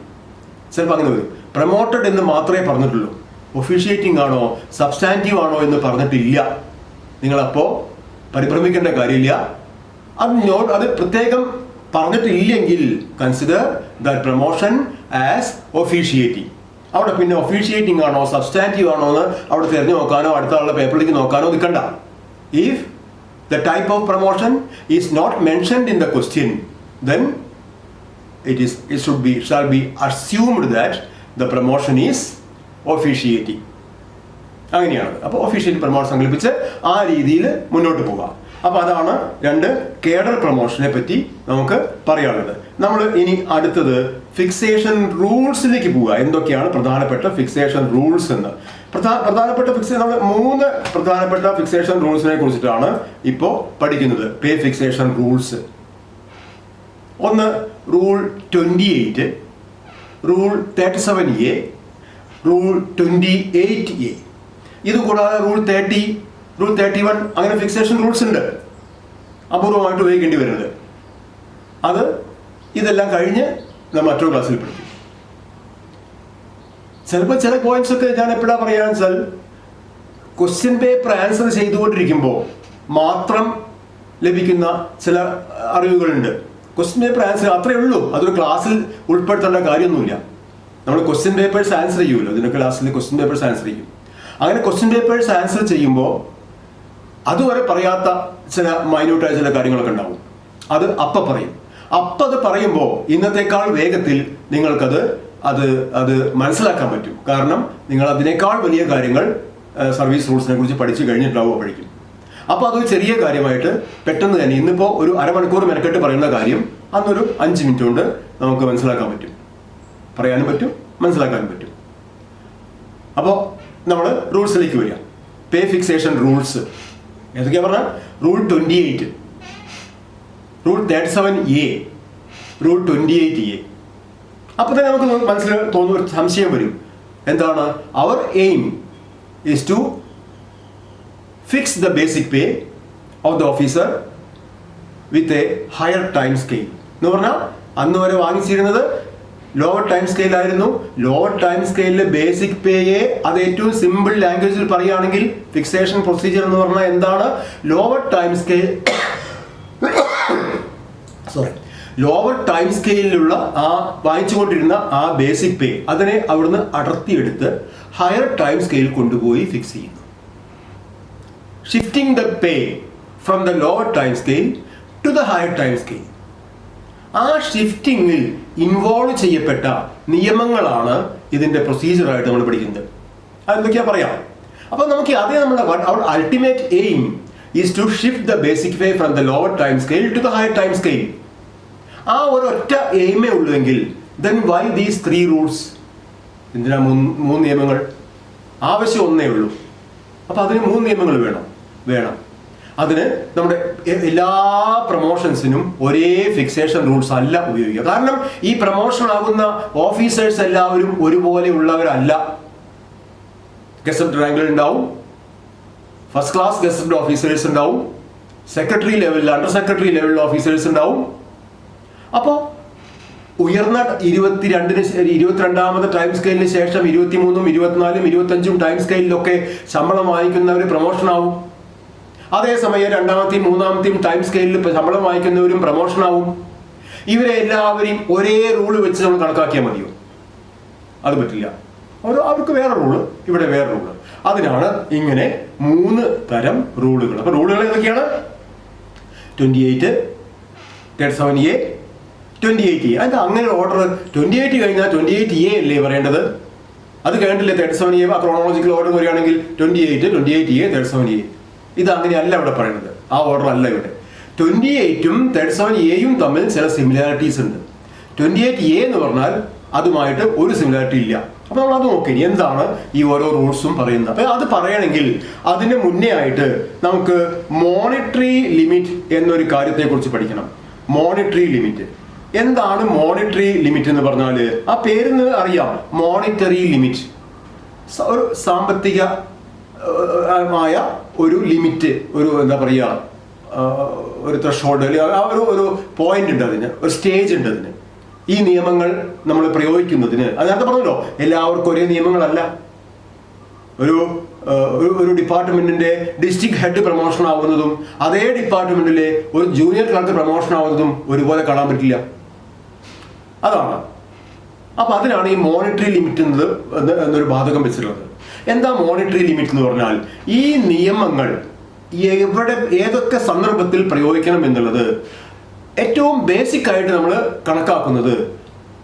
ചിലപ്പോൾ അങ്ങനെ വരും, പ്രൊമോട്ടഡ് എന്ന് മാത്രമേ പറഞ്ഞിട്ടുള്ളൂ, ഒഫീഷ്യേറ്റിംഗ് ആണോ സബ്സ്റ്റാൻറ്റീവ് ആണോ എന്ന് പറഞ്ഞിട്ടില്ല. നിങ്ങളപ്പോൾ പരിഭ്രമിക്കേണ്ട കാര്യമില്ല. അത് പ്രത്യേകം പറഞ്ഞിട്ടില്ലെങ്കിൽ consider that promotion as officiating. അവിടെ പിന്നെ ഒഫീഷ്യേറ്റിംഗ് ആണോ സബ്സ്റ്റാൻറ്റീവ് ആണോ എന്ന് അവിടെ തിരഞ്ഞു നോക്കാനോ അടുത്ത ആളുടെ പേപ്പറിലേക്ക് നോക്കാനോ നിൽക്കണ്ട. If the type of promotion is not mentioned in the question, then it shall be assumed that the promotion is officiating. അങ്ങനെയാണ്. അപ്പോൾ ഒഫീഷ്യൽ പ്രൊമോഷൻ സങ്കല്പിച്ച് ആ രീതിയിൽ മുന്നോട്ട് പോകാം. അപ്പോൾ അതാണ് രണ്ട് കേഡർ പ്രൊമോഷനെ പറ്റി നമുക്ക് പറയാനുള്ളത്. നമ്മൾ ഇനി അടുത്തത് ഫിക്സേഷൻ റൂൾസിലേക്ക് പോവുക. എന്തൊക്കെയാണ് പ്രധാനപ്പെട്ട ഫിക്സേഷൻ റൂൾസ് എന്ന്. പ്രധാനപ്പെട്ട നമ്മൾ 3 പ്രധാനപ്പെട്ട ഫിക്സേഷൻ റൂൾസിനെ കുറിച്ചിട്ടാണ് ഇപ്പോൾ പഠിക്കുന്നത്. പേ ഫിക്സേഷൻ റൂൾസ്. ഒന്ന് rule 28, rule 37A, rule 28A. ഇത് കൂടാതെ റൂൾ 30, റൂൾ 31 അങ്ങനെ ഫിക്സേഷൻ റൂൾസ് ഉണ്ട്, അപൂർവമായിട്ട് ഉപയോഗിക്കേണ്ടി വരുന്നത്. ഇതെല്ലാം കഴിഞ്ഞ് നമ്മൾ മറ്റൊരു ക്ലാസ്സിൽ പഠിക്കും. ചിലപ്പോൾ ചില പോയിന്റ്സ് ഒക്കെ ഞാൻ എപ്പോഴാണ് പറയാന്ന് വെച്ചാൽ, ക്വസ്റ്റ്യൻ പേപ്പർ ആൻസർ ചെയ്തുകൊണ്ടിരിക്കുമ്പോൾ മാത്രം ലഭിക്കുന്ന ചില അറിവുകളുണ്ട്. ക്വസ്റ്റ്യൻ പേപ്പർ ആൻസർ അത്രയേ ഉള്ളൂ, അതൊരു ക്ലാസ്സിൽ ഉൾപ്പെടുത്തേണ്ട കാര്യമൊന്നുമില്ല. നമ്മൾ ക്വസ്റ്റ്യൻ പേപ്പേഴ്സ് ആൻസർ ചെയ്യുമല്ലോ, ഇതിൻ്റെ ക്ലാസ്സിൽ ക്വസ്റ്റ്യൻ പേപ്പേഴ്സ് ആൻസർ ചെയ്യും. അങ്ങനെ ക്വസ്റ്റ്യൻ പേപ്പേഴ്സ് ആൻസർ ചെയ്യുമ്പോൾ അതുവരെ പറയാത്ത ചില മൈന്യൂട്ടായ ചില കാര്യങ്ങളൊക്കെ ഉണ്ടാവും. അത് അപ്പം പറയും. അത് പറയുമ്പോൾ ഇന്നത്തേക്കാൾ വേഗത്തിൽ നിങ്ങൾക്കത് മനസ്സിലാക്കാൻ പറ്റും. കാരണം നിങ്ങൾ അതിനേക്കാൾ വലിയ കാര്യങ്ങൾ സർവീസ് റൂൾസിനെ കുറിച്ച് പഠിച്ചു കഴിഞ്ഞിട്ടുണ്ടാവും അപ്പോഴേക്കും. അപ്പോൾ അതൊരു ചെറിയ കാര്യമായിട്ട് പെട്ടെന്ന് തന്നെ ഇന്നിപ്പോൾ ഒരു അരമണിക്കൂർ മെനക്കെട്ട് പറയുന്ന കാര്യം അന്നൊരു 5 മിനിറ്റ് കൊണ്ട് നമുക്ക് മനസ്സിലാക്കാൻ പറ്റും, പറയാനും പറ്റും, മനസ്സിലാക്കാനും പറ്റും. അപ്പോൾ നമ്മൾ റൂൾസിലേക്ക് വരിക. പേ ഫിക്സേഷൻ റൂൾസ് ഏതൊക്കെയാ പറഞ്ഞാൽ rule 28, rule 37A, rule 28A. അപ്പോൾ തന്നെ നമുക്ക് മനസ്സിൽ തോന്നുന്ന ഒരു സംശയം വരും. എന്താണ്? അവർ aim is to fix the basic pay of the officer with a higher time scale. എന്ന് പറഞ്ഞാൽ അന്ന് വരെ വാങ്ങിച്ചിരുന്നത് ലോവർ ടൈം സ്കെയിൽ ആയിരുന്നു. ലോവർ ടൈം സ്കെയിലിലെ ബേസിക് പേയെ അത് ഏറ്റവും സിമ്പിൾ ലാംഗ്വേജിൽ പറയുകയാണെങ്കിൽ ഫിക്സേഷൻ പ്രൊസീജിയർ എന്ന് പറഞ്ഞാൽ എന്താണ്? ലോവർ ടൈം സ്കെയിലിലുള്ള ആ വാങ്ങിച്ചുകൊണ്ടിരുന്ന ആ ബേസിക് പേ അതിനെ അവിടുന്ന് അടർത്തിയെടുത്ത് ഹയർ ടൈം സ്കെയിൽ കൊണ്ടുപോയി ഫിക്സ് ചെയ്യുന്നു. Shifting the pay from the lower time scale to the higher time scale. ആ ഷിഫ്റ്റിങ്ങിൽ ഇൻവോൾവ് ചെയ്യപ്പെട്ട നിയമങ്ങളാണ് ഇതിന്റെ പ്രൊസീജിയറായിട്ട് നമ്മൾ പഠിക്കുന്നത്. അതെന്തൊക്കെയാ പറയാം. അപ്പോൾ നമുക്ക് അതേ നമ്മുടെ ultimate aim is to shift the basic pay from the lower time scale to the higher time scale. ആ ഒരൊറ്റ എയിമേ ഉള്ളുവെങ്കിൽ then why these 3 rules? എന്തിനാ 3 നിയമങ്ങൾ? ആവശ്യം ഒന്നേ ഉള്ളൂ. അപ്പോൾ അതിന് 3 നിയമങ്ങൾ വേണം. അതിന് നമ്മുടെ എല്ലാ പ്രൊമോഷൻസിനും ഒരേ ഫിക്സേഷൻ റൂൾസ് അല്ല ഉപയോഗിക്കുക. കാരണം ഈ പ്രൊമോഷൻ ആകുന്ന ഓഫീസേഴ്സ് എല്ലാവരും ഒരുപോലെ ഉള്ളവരല്ല. ഗസറ്റ് റാങ്കിൽ ഉണ്ടാവും, ഫസ്റ്റ് ക്ലാസ് ഗസറ്റ് ഓഫീസേഴ്സ് ഉണ്ടാവും, സെക്രട്ടറി ലെവലിൽ അണ്ടർ സെക്രട്ടറി ലെവലിൽ ഓഫീസേഴ്സ് ഉണ്ടാവും. അപ്പോൾ ഉയർന്ന 22ാമത്തെ ടൈം സ്കെയിലിന് ശേഷം 23ഉം 24ഉം 25ഉം ടൈം സ്കെയിലിലൊക്കെ ശമ്പളം വാങ്ങിക്കുന്നവർ പ്രൊമോഷൻ ആവും. അതേസമയം 2ാമത്തെയും 3ാമത്തെയും ടൈം സ്കെയിലിൽ ശമ്പളം വാങ്ങിക്കുന്നവരും പ്രൊമോഷൻ ആവും. ഇവരെ എല്ലാവരെയും ഒരേ റൂള് വെച്ച് നമ്മൾ കണക്കാക്കിയാൽ മതിയോ? അത് പറ്റില്ല. അവർക്ക് വേറെ റൂള്, ഇവിടെ വേറെ റൂള്. അതിനാണ് ഇങ്ങനെ 3 തരം റൂളുകൾ. അപ്പൊ റൂളുകൾ ഏതൊക്കെയാണ്? 28, 37A, 28A. അത് അങ്ങനെ ഓർഡർ 28 കഴിഞ്ഞാൽ 28A അല്ലേ പറയേണ്ടത്? അത് കഴിഞ്ഞിട്ടില്ലേ 37A? ക്രോണോളജിക്കൽ ഓർഡർ വരികയാണെങ്കിൽ 28, 28A, 37A. ഇത് അങ്ങനെയല്ല ഇവിടെ പറയുന്നത്. ആ ഓർഡർ അല്ല ഇവിടെ. 28ഉം 37Aയും തമ്മിൽ ചില സിമിലാരിറ്റീസ് ഉണ്ട്. 28A എന്ന് പറഞ്ഞാൽ അതുമായിട്ട് ഒരു സിമിലാരിറ്റി ഇല്ല. അപ്പൊ നമ്മൾ അത് നോക്കി എന്താണ് ഈ ഓരോ റൂൾസും പറയുന്നത്. അപ്പൊ അത് പറയണമെങ്കിൽ അതിന് മുന്നേ ആയിട്ട് നമുക്ക് മോണിറ്ററി ലിമിറ്റ് എന്നൊരു കാര്യത്തെ കുറിച്ച് പഠിക്കണം. മോണിറ്ററി ലിമിറ്റ് എന്താണ്? മോണിറ്ററി ലിമിറ്റ് എന്ന് പറഞ്ഞാല് ആ പേരിന് അറിയാം, മോണിറ്ററി ലിമിറ്റ്. ഒരു സാമ്പത്തികമായ ഒരു ലിമിറ്റ്, ഒരു എന്താ പറയുക, ഒരു ത്രഷോൾഡ്, ഒരു പോയിന്റ് ഉണ്ട്, അതിന് ഒരു സ്റ്റേജ് ഉണ്ട്. അതിന് ഈ നിയമങ്ങൾ നമ്മൾ പ്രയോഗിക്കുന്നതിന്, അതിനകത്ത് പറഞ്ഞല്ലോ എല്ലാവർക്കും ഒരേ നിയമങ്ങളല്ല. ഒരു ഡിപ്പാർട്ട്മെന്റിന്റെ ഡിസ്ട്രിക്ട് ഹെഡ് പ്രൊമോഷൻ ആവുന്നതും അതേ ഡിപ്പാർട്ട്മെന്റിലെ ഒരു ജൂനിയർ ക്ലർക്ക് പ്രൊമോഷൻ ആവുന്നതും ഒരുപോലെ കാണാൻ പറ്റില്ല. അതാണ്. അപ്പൊ അതിനാണ് ഈ മോണിറ്ററി ലിമിറ്റ് എന്നൊരു ബാധകം വെച്ചിട്ടുള്ളത്. എന്താ മോണിറ്ററി ലിമിറ്റ് എന്ന് പറഞ്ഞാൽ ഈ നിയമങ്ങൾ ഏതൊക്കെ സന്ദർഭത്തിൽ പ്രയോഗിക്കണം എന്നുള്ളത് ഏറ്റവും ബേസിക് ആയിട്ട് നമ്മൾ കണക്കാക്കുന്നത്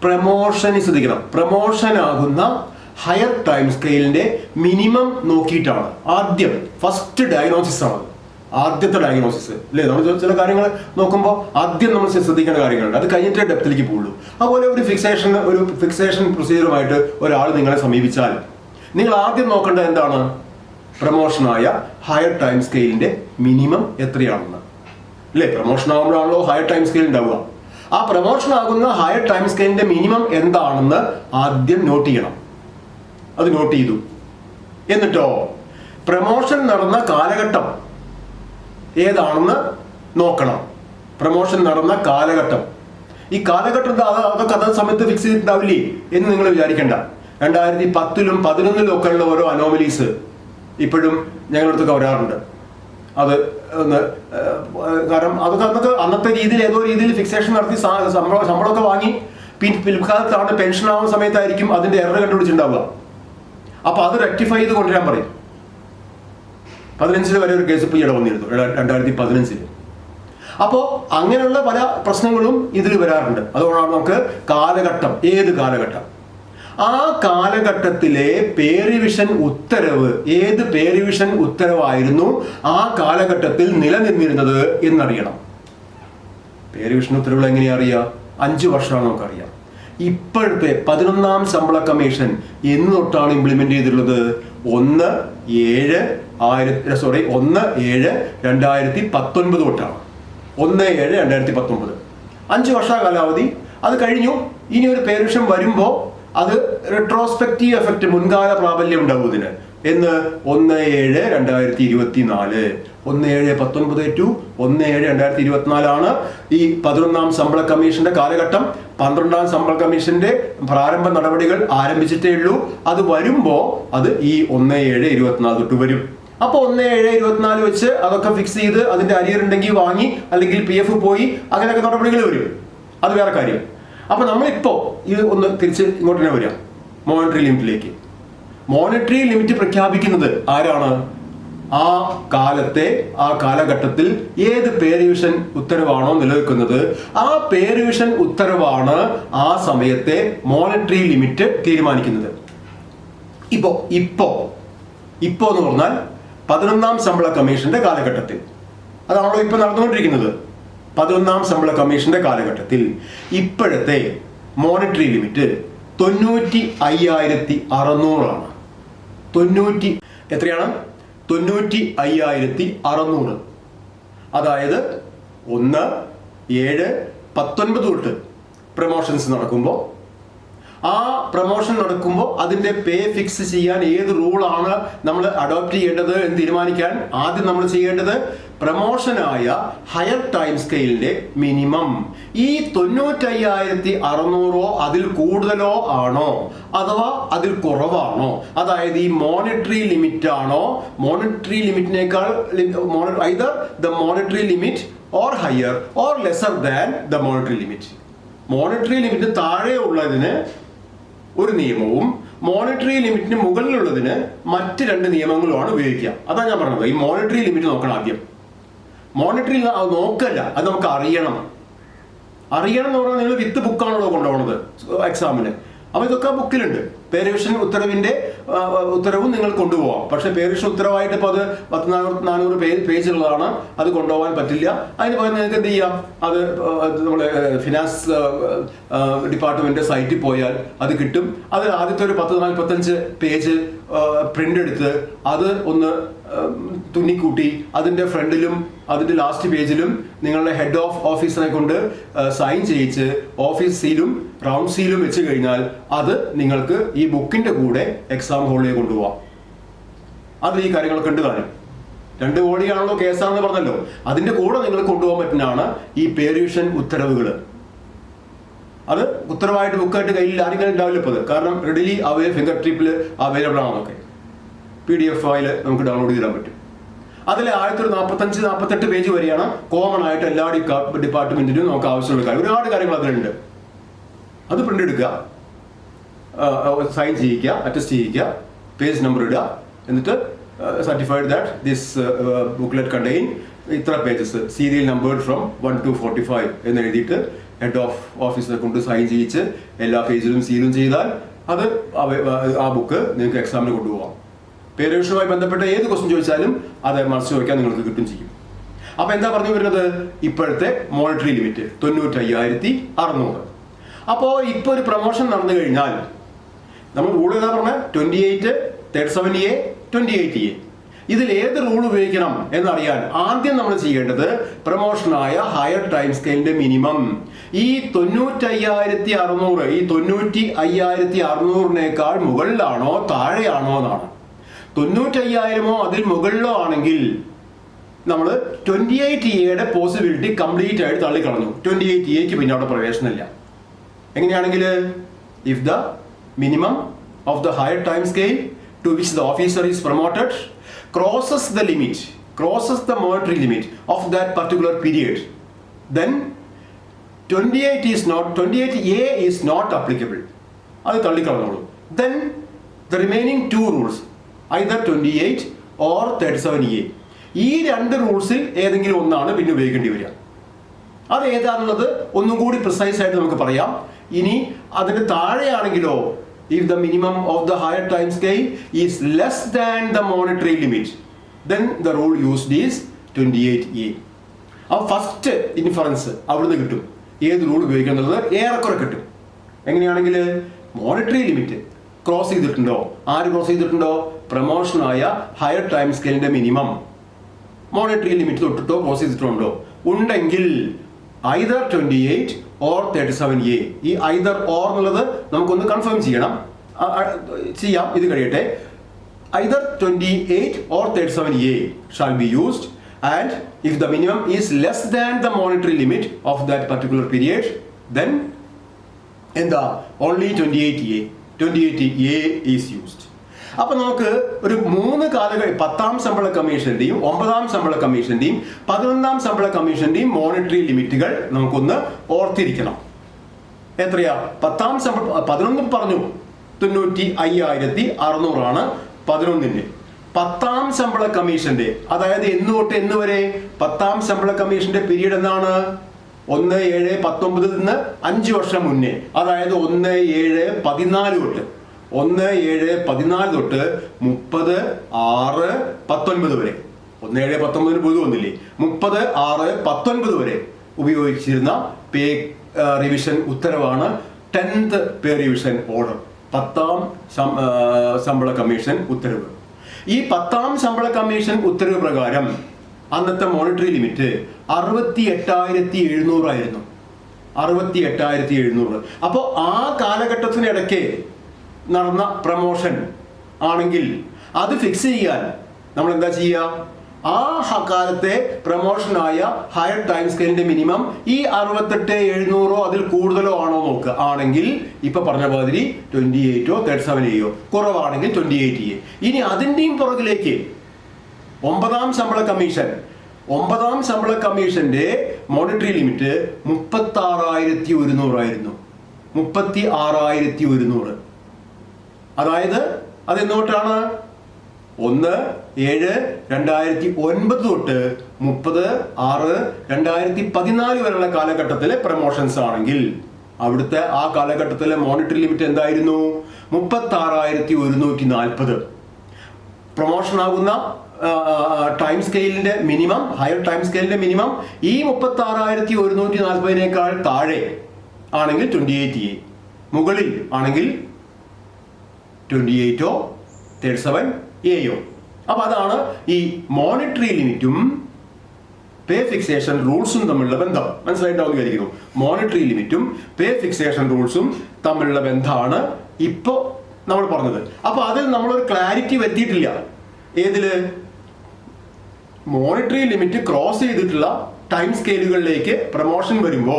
പ്രമോഷന് ശ്രദ്ധിക്കണം. പ്രമോഷൻ ആകുന്ന ഹയർ ടൈം സ്കെയിലിന്റെ മിനിമം നോക്കിയിട്ടാണ്. ആദ്യം ഫസ്റ്റ് ഡയഗ്നോസിസ് ആണ്, ആദ്യത്തെ ഡയഗ്നോസിസ് അല്ലേ. നമ്മൾ ചില കാര്യങ്ങൾ നോക്കുമ്പോൾ ആദ്യം നമ്മൾ ശ്രദ്ധിക്കേണ്ട കാര്യങ്ങളുണ്ട്, അത് കഴിഞ്ഞിട്ടേ ഡെപ്തിലേക്ക് പോകുള്ളൂ. അതുപോലെ ഒരു ഫിക്സേഷൻ പ്രൊസീജിയറുമായിട്ട് ഒരാൾ നിങ്ങളെ സമീപിച്ചാൽ നിങ്ങൾ ആദ്യം നോക്കേണ്ടത് എന്താണ്? പ്രമോഷനായ ഹയർ ടൈം സ്കെയിലിന്റെ മിനിമം എത്രയാണെന്ന് അല്ലേ. പ്രമോഷൻ ആകുമ്പോഴാണല്ലോ ഹയർ ടൈം സ്കെയിൽ ഉണ്ടാവുക. ആ പ്രമോഷൻ ആകുന്ന ഹയർ ടൈം സ്കെയിലിന്റെ മിനിമം എന്താണെന്ന് ആദ്യം നോട്ട് ചെയ്യണം. അത് നോട്ട് ചെയ്തു. എന്നിട്ടോ പ്രമോഷൻ നടന്ന കാലഘട്ടം ഏതാണെന്ന് നോക്കണം. പ്രമോഷൻ നടന്ന കാലഘട്ടം, ഈ കാലഘട്ടം അതൊക്കെ അതേ സമയത്ത് ഫിക്സ് ചെയ്തിട്ടുണ്ടാവില്ലേ എന്ന് നിങ്ങൾ വിചാരിക്കേണ്ട. 2010ലും 2011ലും ഒക്കെ ഉള്ള ഓരോ അനോമലീസ് ഇപ്പോഴും ഞങ്ങളുടെ അടുത്തൊക്കെ വരാറുണ്ട്. അത് കാരണം അതൊക്കെ അന്നത്തെ രീതിയിൽ ഏതോ രീതിയിൽ ഫിക്സേഷൻ നടത്തി ശമ്പളമൊക്കെ വാങ്ങി പിൽക്കാലത്താണ് പെൻഷൻ ആവുന്ന സമയത്തായിരിക്കും അതിന്റെ എറർ കണ്ടുപിടിച്ചിട്ടുണ്ടാവുക. അപ്പൊ അത് റെക്ടിഫൈ ചെയ്ത് കൊണ്ടുവരാൻ പറയും. 2015 വരെ ഒരു കേസ് ഇപ്പോൾ വന്നിരുന്നു, 2015. അപ്പോൾ അങ്ങനെയുള്ള പല പ്രശ്നങ്ങളും ഇതിൽ വരാറുണ്ട്. അതുകൊണ്ടാണ് നമുക്ക് കാലഘട്ടം, ഏത് കാലഘട്ടം, ആ കാലഘട്ടത്തിലെ പേ റിവിഷൻ ഉത്തരവ്, ഏത് പേ റിവിഷൻ ഉത്തരവായിരുന്നു ആ കാലഘട്ടത്തിൽ നിലനിന്നിരുന്നത് എന്നറിയണം. പേ റിവിഷൻ ഉത്തരവുകൾ എങ്ങനെയാ അറിയാം? 5 വർഷമാണ് നമുക്കറിയാം. ഇപ്പോഴത്തെ 11ാം ശമ്പള കമ്മീഷൻ എന്ന് തൊട്ടാണ് ഇംപ്ലിമെന്റ് ചെയ്തിട്ടുള്ളത്? 1/7/2019 തൊട്ടാണ്. 1/7/2019. 5 വർഷ കാലാവധി അത് കഴിഞ്ഞു. ഇനി ഒരു പേ റിവിഷൻ വരുമ്പോൾ അത് റെട്രോസ്പെക്റ്റീവ് എഫക്റ്റ്, മുൻകാല പ്രാബല്യം ഉണ്ടാവും ഇതിന്. എന്ന് 1/7/2024, 1/7/19 to 1/7/2024 ഈ 11ാം ശമ്പള കമ്മീഷന്റെ കാലഘട്ടം. 12ാം ശമ്പള കമ്മീഷന്റെ പ്രാരംഭ നടപടികൾ ആരംഭിച്ചിട്ടേ ഉള്ളൂ. അത് വരുമ്പോ അത് ഈ 1/7/24 തൊട്ട് വരും. അപ്പൊ 1/7/24 വെച്ച് അതൊക്കെ ഫിക്സ് ചെയ്ത് അതിന്റെ അരിയർ ഉണ്ടെങ്കിൽ വാങ്ങി, അല്ലെങ്കിൽ PF പോയി, അങ്ങനെയൊക്കെ നടപടികൾ വരും. അത് വേറെ കാര്യം. അപ്പൊ നമ്മളിപ്പോ ഇത് ഒന്ന് തിരിച്ച് ഇങ്ങോട്ട് തന്നെ വരാം, മോണിറ്ററി ലിമിറ്റിലേക്ക്. മോണിറ്ററി ലിമിറ്റ് പ്രഖ്യാപിക്കുന്നത് ആരാണ്? ആ കാലഘട്ടത്തിൽ ഏത് പേ റിവിഷൻ ഉത്തരവാണോ നിലനിൽക്കുന്നത്, ആ പേ റിവിഷൻ ഉത്തരവാണ് ആ സമയത്തെ മോണിറ്ററി ലിമിറ്റ് തീരുമാനിക്കുന്നത്. ഇപ്പോ എന്ന് പറഞ്ഞാൽ 11ാം ശമ്പള കമ്മീഷന്റെ കാലഘട്ടത്തിൽ, അതാണല്ലോ ഇപ്പൊ നടന്നുകൊണ്ടിരിക്കുന്നത്. 11ാം ശമ്പള കമ്മീഷന്റെ കാലഘട്ടത്തിൽ ഇപ്പോഴത്തെ മോണിറ്ററി ലിമിറ്റ് 95,600 ആണ്. എത്രയാണ്? 95,600. അതായത് 1/7/19 തൊട്ട് പ്രൊമോഷൻസ് നടക്കുമ്പോൾ, ആ പ്രൊമോഷൻ നടക്കുമ്പോൾ അതിന്റെ പേ ഫിക്സ് ചെയ്യാൻ ഏത് റൂളാണ് നമ്മൾ അഡോപ്റ്റ് ചെയ്യേണ്ടത് എന്ന് തീരുമാനിക്കാൻ ആദ്യം നമ്മൾ ചെയ്യേണ്ടത് പ്രൊമോഷനായ ഹയർ ടൈം സ്കെയിലിന്റെ മിനിമം ഈ 95,600 അതിൽ കൂടുതലോ ആണോ അഥവാ അതിൽ കുറവാണോ, അതായത് ഈ മോണിറ്ററി ലിമിറ്റ് ആണോ, monetary ലിമിറ്റിനേക്കാൾ either the monetary limit or higher or lesser than the monetary limit. Monetary limit താഴെ ഉള്ളതിന് ഒരു നിയമവും മോണിറ്ററി ലിമിറ്റിന് മുകളിലുള്ളതിന് മറ്റ് 2 നിയമങ്ങളുമാണ് ഉപയോഗിക്കുക. അതാണ് ഞാൻ പറഞ്ഞത്. ഈ മോണിറ്ററി ലിമിറ്റ് നോക്കണം ആദ്യം. മോണിറ്ററി അത് നോക്കല്ല, അത് നമുക്ക് അറിയണം. അറിയണം എന്ന് പറഞ്ഞാൽ നിങ്ങൾ വിത്ത് ബുക്കാണല്ലോ കൊണ്ടുപോകുന്നത് എക്സാമിന്. അപ്പോൾ ഇതൊക്കെ ബുക്കിലുണ്ട്. പേ റിവിഷൻ ഉത്തരവും നിങ്ങൾ കൊണ്ടുപോകാം. പക്ഷേ പേ റിവിഷൻ ഉത്തരവായിട്ട് ഇപ്പോൾ അത് 400 പേജുള്ളതാണ്, അത് കൊണ്ടുപോകാൻ പറ്റില്ല. അതിന് പകരം നിങ്ങൾക്ക് എന്ത് ചെയ്യാം, അത് നമ്മുടെ ഫിനാൻസ് ഡിപ്പാർട്ട്മെന്റ് സൈറ്റിൽ പോയാൽ അത് കിട്ടും. അത് ആദ്യത്തെ ഒരു 10-45 പേജ് പ്രിന്റ് എടുത്ത് അത് ഒന്ന് തുന്നിക്കൂട്ടി അതിൻ്റെ ഫ്രണ്ടിലും അതിൻ്റെ ലാസ്റ്റ് പേജിലും നിങ്ങളുടെ ഹെഡ് ഓഫ് ഓഫീസറെ കൊണ്ട് സൈൻ ചെയ്യിച്ച് ഓഫീസ് സീലും റൗണ്ട് സീലും വെച്ച് കഴിഞ്ഞാൽ അത് നിങ്ങൾക്ക് ഈ ബുക്കിൻ്റെ കൂടെ എക്സാം ഹോളിലേക്ക് കൊണ്ടുപോകാം. അത് ഈ കാര്യങ്ങളൊക്കെ ഉണ്ട് കാര്യം. 2 കോടിയാണല്ലോ കേസാണെന്ന് പറഞ്ഞല്ലോ, അതിൻ്റെ കൂടെ നിങ്ങൾ കൊണ്ടുപോകാൻ പറ്റുന്നതാണ് ഈ പേ റിവിഷൻ ഉത്തരവുകൾ. അത് ഉത്തരവായിട്ട് ബുക്കായിട്ട് കയ്യിൽ ആരെങ്കിലും ഉണ്ടാവില്ല ഇപ്പോൾ അത്. കാരണം റെഡിലി ഫിംഗർ ടിപ്പിൽ അവൈലബിൾ ആണ്. അതൊക്കെ PDF ഫയൽ നമുക്ക് ഡൗൺലോഡ് ചെയ്താൻ പറ്റും. അതിൽ 45-48 പേജ് വരെയാണ് കോമൺ ആയിട്ട് എല്ലാ ഡിപ്പാർട്ട്മെന്റിനും നമുക്ക് ആവശ്യമുള്ള കാര്യം. ഒരുപാട് കാര്യങ്ങൾ അതിലുണ്ട്. അത് പ്രിന്റ് എടുക്കുക, സൈൻ ചെയ്യിക്കുക, അറ്റസ്റ്റ് ചെയ്യിക്കുക, പേജ് നമ്പർ ഇടുക, എന്നിട്ട് certified that this booklet contain ഇത്ര pages serial numbered from 1 to 45 എന്ന് എഴുതിയിട്ട് ഹെഡ് ഓഫ് ഓഫീസറെ കൊണ്ട് സൈൻ ചെയ്യിച്ച് എല്ലാ പേജിലും സീലും ചെയ്താൽ അത് ആ ബുക്ക് നിങ്ങൾക്ക് എക്സാമിന് കൊണ്ടുപോകാം. പേ റിവിഷനുമായി ബന്ധപ്പെട്ട ഏത് ക്വസ്റ്റ്യൻ ചോദിച്ചാലും അത് മറിച്ച് വയ്ക്കാൻ നിങ്ങൾക്ക് കിട്ടും ചെയ്യും. അപ്പൊ എന്താ പറഞ്ഞു വരുന്നത്, ഇപ്പോഴത്തെ മോണിറ്ററി ലിമിറ്റ് 95,600. അപ്പോൾ ഇപ്പോൾ ഒരു പ്രൊമോഷൻ നടന്നു കഴിഞ്ഞാൽ നമ്മൾ റൂൾ ഏതാ പറഞ്ഞത്, 28, 37A, 28A. ഇതിൽ ഏത് റൂൾ ഉപയോഗിക്കണം എന്നറിയാൻ ആദ്യം നമ്മൾ ചെയ്യേണ്ടത് പ്രൊമോഷനായ ഹയർ ടൈം സ്കെയിലിന്റെ മിനിമം ഈ 95,600, ഈ 95,600-നേക്കാൾ മുകളിലാണോ താഴെയാണോ എന്നാണ്. 95,000 അതിൽ മുകളിലോ ആണെങ്കിൽ നമ്മൾ 28A പോസിബിലിറ്റി കംപ്ലീറ്റ് ആയിട്ട് തള്ളിക്കളഞ്ഞു. 28A പിന്നെ അവിടെ പ്രവേശനമില്ല. എങ്ങനെയാണെങ്കിൽ if the minimum of the higher time scale to which the officer is promoted crosses the monetary limit of that particular period, then 28A is not applicable. അത് തള്ളിക്കളഞ്ഞോളൂ. Then the remaining 2 rules, either 28 or 37A, ഈ 2 റൂൾസിൽ ഏതെങ്കിലും ഒന്നാണ് പിന്നെ ഉപയോഗിക്കേണ്ടി വരിക. അത് ഏതാണെന്നുള്ളത് ഒന്നും കൂടി പ്രിസൈസ് ആയിട്ട് നമുക്ക് പറയാം. ഇനി അതിന് താഴെയാണെങ്കിലോ, if the minimum of the higher time scale is less than the monetary limit, then the rule used is 28A. ആ ഫസ്റ്റ് ഇൻഫറൻസ് അവിടുന്ന് കിട്ടും. ഏത് റൂൾ ഉപയോഗിക്കുന്നത് ഏറെക്കുറെ കിട്ടും. എങ്ങനെയാണെങ്കിൽ മോണിറ്ററി ലിമിറ്റ് ക്രോസ് ചെയ്തിട്ടുണ്ടോ, ആര് ക്രോസ് ചെയ്തിട്ടുണ്ടോ, പ്രൊമോഷനായ ഹയർ ടൈം സ്കെയിലിന്റെ മിനിമം മോണിറ്ററി ലിമിറ്റ് തൊട്ടിട്ടോ ക്രോസ് ചെയ്തിട്ടുണ്ടോ ഉണ്ടെങ്കിൽ either 28 or 37A. ഈ either or എന്നുള്ളത് നമുക്കൊന്ന് കൺഫേം ചെയ്യാം. ഇത് കഴിയട്ടെ. either 28 or 37A shall be used, and if the minimum is less than the monetary limit of that particular period, then only 28A is used. അപ്പൊ നമുക്ക് ഒരു 3 കാലഘട്ടം 10ാം ശമ്പള കമ്മീഷന്റെയും 9ാം ശമ്പള കമ്മീഷന്റെയും 11ാം ശമ്പള കമ്മീഷന്റെയും മോണിറ്ററി ലിമിറ്റുകൾ നമുക്കൊന്ന് ഓർത്തിരിക്കണം. എത്രയാ? 10ാം ശമ്പളം 11 പറഞ്ഞു 95,600 ആണ് 11ന്റെ. 10ാം ശമ്പള കമ്മീഷന്റെ, അതായത് എന്ന് തൊട്ട് എന്ന് വരെ 10ാം ശമ്പള കമ്മീഷന്റെ പീരീഡ് എന്താണ്? 1/7/19 നിന്ന് 5 വർഷം മുന്നേ, അതായത് 1/7/14 തൊട്ട് 1/7/14 തൊട്ട് 30/6/19 വരെ. 1/7/19 പോലും ഒന്നില്ലേ, 30/6/19 വരെ ഉപയോഗിച്ചിരുന്ന പേ റിവിഷൻ ഉത്തരവാണ് 10th പേ റിവിഷൻ ഓർഡർ, 10ാം ശമ്പള കമ്മീഷൻ ഉത്തരവ്. ഈ 10ാം ശമ്പള കമ്മീഷൻ ഉത്തരവ് പ്രകാരം അന്നത്തെ മോണിറ്ററി ലിമിറ്റ് 68,700 ആയിരുന്നു. 68,700. അപ്പോൾ ആ കാലഘട്ടത്തിനിടയ്ക്ക് നടന്ന പ്രമോഷൻ ആണെങ്കിൽ അത് ഫിക്സ് ചെയ്യാൻ നമ്മൾ എന്താ ചെയ്യുക? ആ കാലത്തെ പ്രമോഷനായ ഹയർ ടൈം സ്കെയിലിന്റെ മിനിമം ഈ 68,700 അതിൽ കൂടുതലോ ആണോ നോക്കുക. ആണെങ്കിൽ ഇപ്പൊ പറഞ്ഞ മാതിരി 28 or 37A, കുറവാണെങ്കിൽ 28A. ഇനി അതിൻ്റെയും പുറകിലേക്ക് 9ാം ശമ്പള കമ്മീഷൻ, 9ാം ശമ്പള കമ്മീഷന്റെ മോണിറ്ററി ലിമിറ്റ് 36,100 ആയിരുന്നു. 36,100. അതായത് അതെന്നോട്ടാണ് 1/7/2009 തൊട്ട് 30/6/2014 വരെയുള്ള കാലഘട്ടത്തിലെ പ്രൊമോഷൻസ് ആണെങ്കിൽ അവിടുത്തെ ആ കാലഘട്ടത്തിലെ മോണിറ്ററി ലിമിറ്റ് എന്തായിരുന്നു? 36,140. പ്രൊമോഷൻ ആകുന്ന ടൈം സ്കെയിലിന്റെ മിനിമം, ഹയർ ടൈം സ്കെയിലിന്റെ മിനിമം ഈ 36,140 താഴെ ആണെങ്കിൽ 28A, മുകളിൽ ആണെങ്കിൽ 28 37A. അപ്പൊ അതാണ് ഈ മോണിറ്ററി ലിമിറ്റും പേ ഫിക്സേഷൻ റൂൾസും തമ്മിലുള്ള ബന്ധം. മനസ്സിലായിട്ടുണ്ടാവും വിചാരിക്കുന്നു. മോണിറ്ററി ലിമിറ്റും പേ ഫിക്സേഷൻ റൂൾസും തമ്മിലുള്ള ബന്ധമാണ് ഇപ്പോ നമ്മൾ പറഞ്ഞത്. അപ്പൊ അതിൽ നമ്മളൊരു ക്ലാരിറ്റി വരുത്തിയിട്ടില്ല. ഏതില്? മോണിറ്ററി ലിമിറ്റ് ക്രോസ് ചെയ്തിട്ടുള്ള ടൈം സ്കെയിലുകളിലേക്ക് പ്രൊമോഷൻ വരുമ്പോ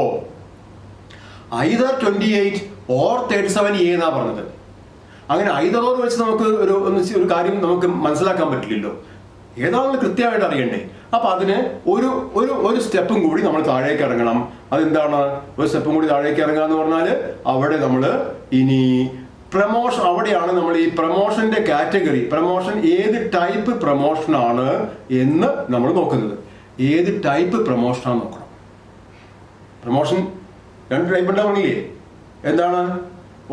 ഐദർ 28 or 37A എന്നാ പറഞ്ഞത്. അങ്ങനെ ഐദറോർ വെച്ച് നമുക്ക് ഒരു കാര്യം നമുക്ക് മനസ്സിലാക്കാൻ പറ്റില്ലല്ലോ. ഏതാണെന്ന് കൃത്യമായിട്ട് അറിയണ്ടേ. അപ്പൊ അതിന് ഒരു സ്റ്റെപ്പും കൂടി നമ്മൾ താഴേക്ക് ഇറങ്ങണം. അതെന്താണ് ഒരു സ്റ്റെപ്പും കൂടി താഴേക്ക് ഇറങ്ങുക എന്ന് പറഞ്ഞാൽ? അവിടെ നമ്മൾ ഇനി പ്രൊമോഷൻ, അവിടെയാണ് നമ്മൾ ഈ പ്രൊമോഷന്റെ കാറ്റഗറി, പ്രൊമോഷൻ ഏത് ടൈപ്പ് പ്രൊമോഷൻ ആണ് എന്ന് നമ്മൾ നോക്കുന്നത്. ഏത് ടൈപ്പ് പ്രൊമോഷൻ ആണ് നോക്കണം. പ്രൊമോഷൻ 2 ടൈപ്പ് ഉണ്ടാവണില്ലേ? എന്താണ്?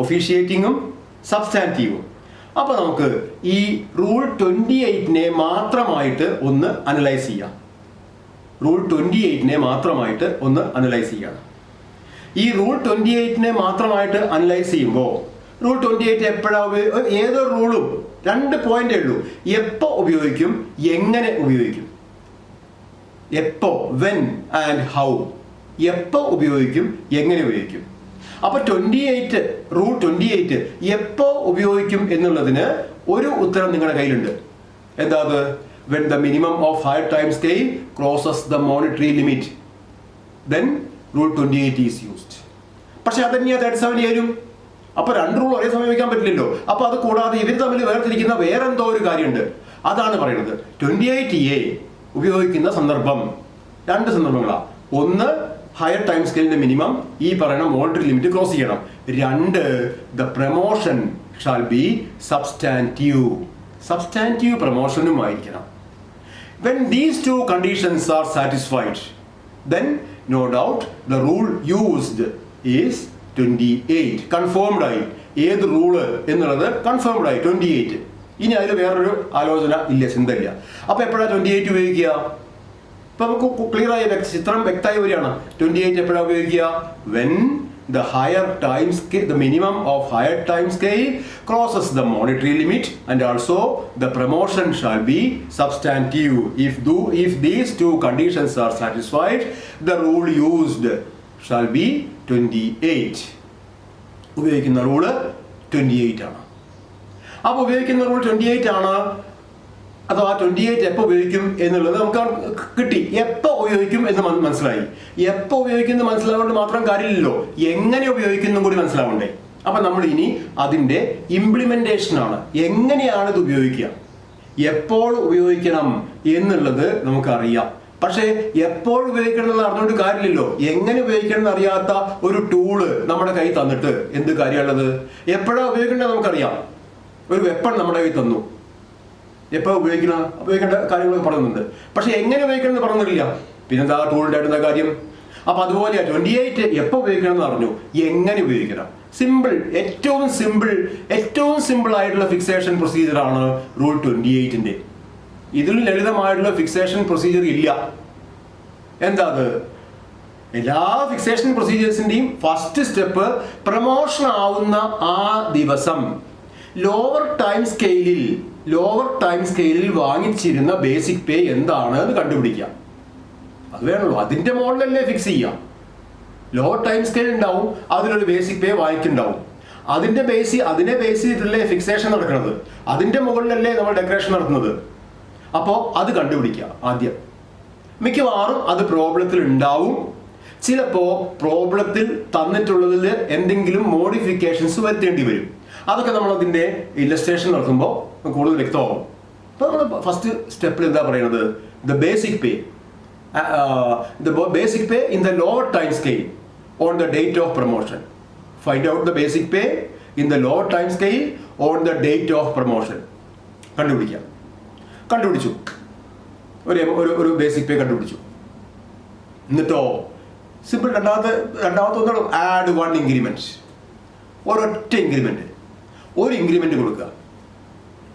ഒഫീഷ്യേറ്റിങ്ങും സബ്സ്റ്റാൻറ്റീവും. അപ്പൊ നമുക്ക് ഈ റൂൾ 28നെ മാത്രമായിട്ട് ഒന്ന് അനലൈസ് ചെയ്യാം. റൂൾ 28നെ മാത്രമായിട്ട് ഒന്ന് അനലൈസ് ചെയ്യാം. ഈ റൂൾ 28നെ മാത്രമായിട്ട് അനലൈസ് ചെയ്യുമ്പോൾ റൂൾ 28 എപ്പോഴാണ്? ഏതൊരു റൂളും 2 പോയിന്റേ ഉള്ളൂ. എപ്പോ ഉപയോഗിക്കും, എങ്ങനെ ഉപയോഗിക്കും. എപ്പോ, വെൻ ആൻഡ് ഹൗ. എപ്പോ ഉപയോഗിക്കും, എങ്ങനെ ഉപയോഗിക്കും. അപ്പൊ 28 റൂൾ 28 എപ്പോ ഉപയോഗിക്കും എന്നുള്ളതിന് ഒരു ഉത്തരം നിങ്ങളുടെ കയ്യിലുണ്ട്. എന്താ അത്? when the minimum of higher time scale crosses the monetary limit, then rule 28 is used. പക്ഷെ അതന്നെയാ 37A. അപ്പൊ 2 റൂൾ ഒരേ സമയം വയ്ക്കാൻ പറ്റില്ലല്ലോ. അപ്പൊ അത് കൂടാതെ ഇവർ തമ്മിൽ വേർതിരിക്കുന്ന വേറെന്തോ ഒരു കാര്യമുണ്ട്. അതാണ് പറയുന്നത്. 28A ഉപയോഗിക്കുന്ന സന്ദർഭം 2 സന്ദർഭങ്ങളാണ്. ഒന്ന്, ഹയർ ടൈം സ്കെയിലിന്റെ മിനിമം ഈ പറയുന്ന മോണിറ്ററി ലിമിറ്റ് ക്രോസ് ചെയ്യണം. 2, the promotion shall be substantive. Substantive പ്രൊമോഷനുമായിരിക്കണം. When these 2 conditions are satisfied, then no doubt the rule used is 28. Confirmed ആയി. ഏത് റൂള് എന്നുള്ളത് കൺഫേംഡ് ആയി 28. ഇനി അതിൽ വേറൊരു ആലോചന ഇല്ല, ചിന്തയില്ല. അപ്പൊ എപ്പോഴാണ് 28 ഉപയോഗിക്കുക? ഇപ്പൊ നമുക്ക് ക്ലിയർ ആയ ചിത്രം വ്യക്തമായി വരികയാണ്. 28 എപ്പോഴാണ് ഉപയോഗിക്കുക? When the higher time scale, the minimum of higher time scale crosses the monetary limit, and also the promotion shall be substantive. If these 2 conditions are satisfied, the rule used shall be 28. ഉപയോഗിക്കുന്ന rule 28 ആണ്. അപ്പോൾ ഉപയോഗിക്കുന്ന rule 28 ആണ്. അഥവാ 28 എപ്പോൾ ഉപയോഗിക്കും എന്നുള്ളത് നമുക്ക് കിട്ടി. എപ്പോൾ ഉപയോഗിക്കും എന്ന് മനസ്സിലായി. എപ്പോൾ ഉപയോഗിക്കുന്നത് മനസ്സിലാവേണ്ട മാത്രം കാര്യമില്ലല്ലോ, എങ്ങനെ ഉപയോഗിക്കുന്നതും കൂടി മനസ്സിലാവണ്ടേ. അപ്പൊ നമ്മൾ ഇനി അതിന്റെ ഇംപ്ലിമെന്റേഷൻ ആണ്. എങ്ങനെയാണ് ഇത് ഉപയോഗിക്കുക, എപ്പോൾ ഉപയോഗിക്കണം എന്നുള്ളത് നമുക്കറിയാം. പക്ഷേ എപ്പോൾ ഉപയോഗിക്കണം എന്ന് അറിഞ്ഞുകൊണ്ട് കാര്യമില്ലല്ലോ. എങ്ങനെ ഉപയോഗിക്കണം എന്ന് അറിയാത്ത ഒരു ടൂള് നമ്മുടെ കയ്യിൽ തന്നിട്ട് എന്ത് കാര്യമുള്ളത്? എപ്പോഴാണ് ഉപയോഗിക്കേണ്ടത് നമുക്കറിയാം. ഒരു വെപ്പൺ നമ്മുടെ കയ്യിൽ തന്നു, എപ്പോൾ ഉപയോഗിക്കേണ്ട കാര്യങ്ങളൊക്കെ പറയുന്നുണ്ട്. പക്ഷെ എങ്ങനെ ഉപയോഗിക്കണം എന്ന് പറഞ്ഞിട്ടില്ല. പിന്നെന്താ ടൂളിൻ്റെ ആയിട്ട് എന്താ കാര്യം? അപ്പൊ അതുപോലെ 28 എപ്പോൾ ഉപയോഗിക്കണം എന്ന് അറിഞ്ഞു, എങ്ങനെ ഉപയോഗിക്കണം. സിമ്പിൾ, ഏറ്റവും സിമ്പിൾ ആയിട്ടുള്ള ഫിക്സേഷൻ പ്രൊസീജിയർ ആണ് റൂൾ 28ന്റെ. ഇതിൽ ലളിതമായിട്ടുള്ള ഫിക്സേഷൻ പ്രൊസീജിയർ ഇല്ല. എന്താ അത്? എല്ലാ ഫിക്സേഷൻ പ്രൊസീജിയേഴ്സിന്റെയും ഫസ്റ്റ് സ്റ്റെപ്പ് പ്രൊമോഷൻ ആവുന്ന ആ ദിവസം ലോവർ ടൈം സ്കെയിലിൽ വാങ്ങിച്ചിരുന്ന ബേസിക് പേ എന്താണ് എന്ന് കണ്ടുപിടിക്കാം. അത് വേണമല്ലോ. അതിന്റെ മോഡലല്ലേ ഫിക്സ് ചെയ്യാം. ലോവർ ടൈം സ്കെയിൽ ഉണ്ടാവും, അതിലൊരു ബേസിക് പേ വാങ്ങിക്കുന്നുണ്ടാവും. അതിനെ ബേസ് ചെയ്തിട്ടല്ലേ ഫിക്സേഷൻ നടക്കുന്നത്. അതിന്റെ മുകളിലല്ലേ നമ്മൾ ഡെക്കറേഷൻ നടത്തുന്നത്. അപ്പോൾ അത് കണ്ടുപിടിക്കുക ആദ്യം. മിക്കവാറും അത് പ്രോബ്ലത്തിൽ ഉണ്ടാവും. ചിലപ്പോൾ പ്രോബ്ലത്തിൽ തന്നിട്ടുള്ളതിൽ എന്തെങ്കിലും മോഡിഫിക്കേഷൻസ് വരുത്തേണ്ടി വരും. അതൊക്കെ നമ്മൾ അതിന്റെ ഇല്ലസ്ട്രേഷൻ നടത്തുമ്പോൾ കൂടുതൽ വ്യക്തമാകും. അപ്പോൾ നമ്മൾ ഫസ്റ്റ് സ്റ്റെപ്പിൽ എന്താ പറയുന്നത്? The basic pay in the lower time scale on the date of promotion. Find out the basic pay in the lower time scale on the date of promotion. കണ്ടുപിടിച്ചു ഒരു ബേസിക് പേ കണ്ടുപിടിച്ചു. എന്നിട്ടോ simple രണ്ടാമത്തെ ഒന്നാണ് add one increment. ഒരൊറ്റ increment, ഒരു increment കൊടുക്കുക.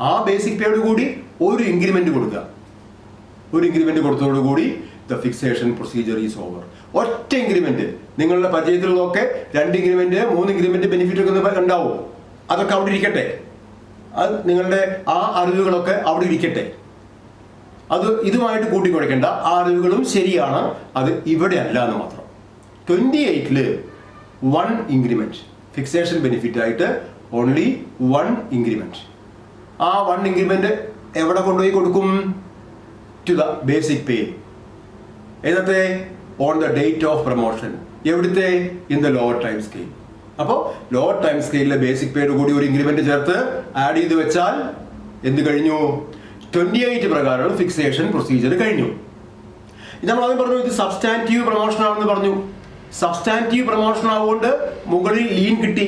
ആ ബേസിക് പേയോട് കൂടി ഒരു ഇൻക്രിമെന്റ് കൊടുക്കുക. ഒരു ഇൻക്രിമെന്റ് കൊടുത്തതോടുകൂടി the fixation procedure is over. ഒറ്റ ഇൻക്രിമെന്റ്. നിങ്ങളുടെ പരിചയത്തിലുള്ളതൊക്കെ 2 ഇൻക്രിമെന്റ് 3 ഇൻക്രിമെന്റ് ബെനിഫിറ്റ് ഒക്കെ ഉണ്ടാവും. അതൊക്കെ അവിടെ ഇരിക്കട്ടെ. അത് നിങ്ങളുടെ ആ അറിവുകളൊക്കെ അവിടെ ഇരിക്കട്ടെ. അത് ഇതുമായിട്ട് കൂട്ടിക്കുഴയ്ക്കേണ്ട. ആ അറിവുകളും ശരിയാണ്, അത് ഇവിടെ അല്ല എന്ന് മാത്രം. 28-ല് 1 ഇൻക്രിമെന്റ് ഫിക്സേഷൻ ബെനിഫിറ്റ് ആയിട്ട് ഓൺലി 1 ഇൻക്രിമെന്റ്. ആ 1 ഇൻക്രിമെന്റ് എവിടെ കൊണ്ടുപോയി കൊടുക്കും? To the basic pay. ഏതത്തെ? On the date of promotion. എവിടുത്തെ? In the lower time scale. അപ്പോൾ ലോവർ ടൈം സ്കെയിലിലെ ബേസിക് പേയോട് കൂടി ഒരു ഇൻക്രിമെന്റ് ചേർത്ത് ആഡ് ചെയ്ത് വെച്ചാൽ എന്ത് കഴിഞ്ഞു? 28 പ്രകാരമുള്ള ഫിക്സേഷൻ പ്രൊസീജിയർ കഴിഞ്ഞു. നമ്മൾ ആദ്യം പറഞ്ഞു ഇത് സബ്സ്റ്റാൻറ്റീവ് പ്രൊമോഷൻ ആണെന്ന് പറഞ്ഞു. സബ്സ്റ്റാൻറ്റീവ് പ്രൊമോഷൻ ആവുകൊണ്ട് മുകളിൽ ലീൻ കിട്ടി.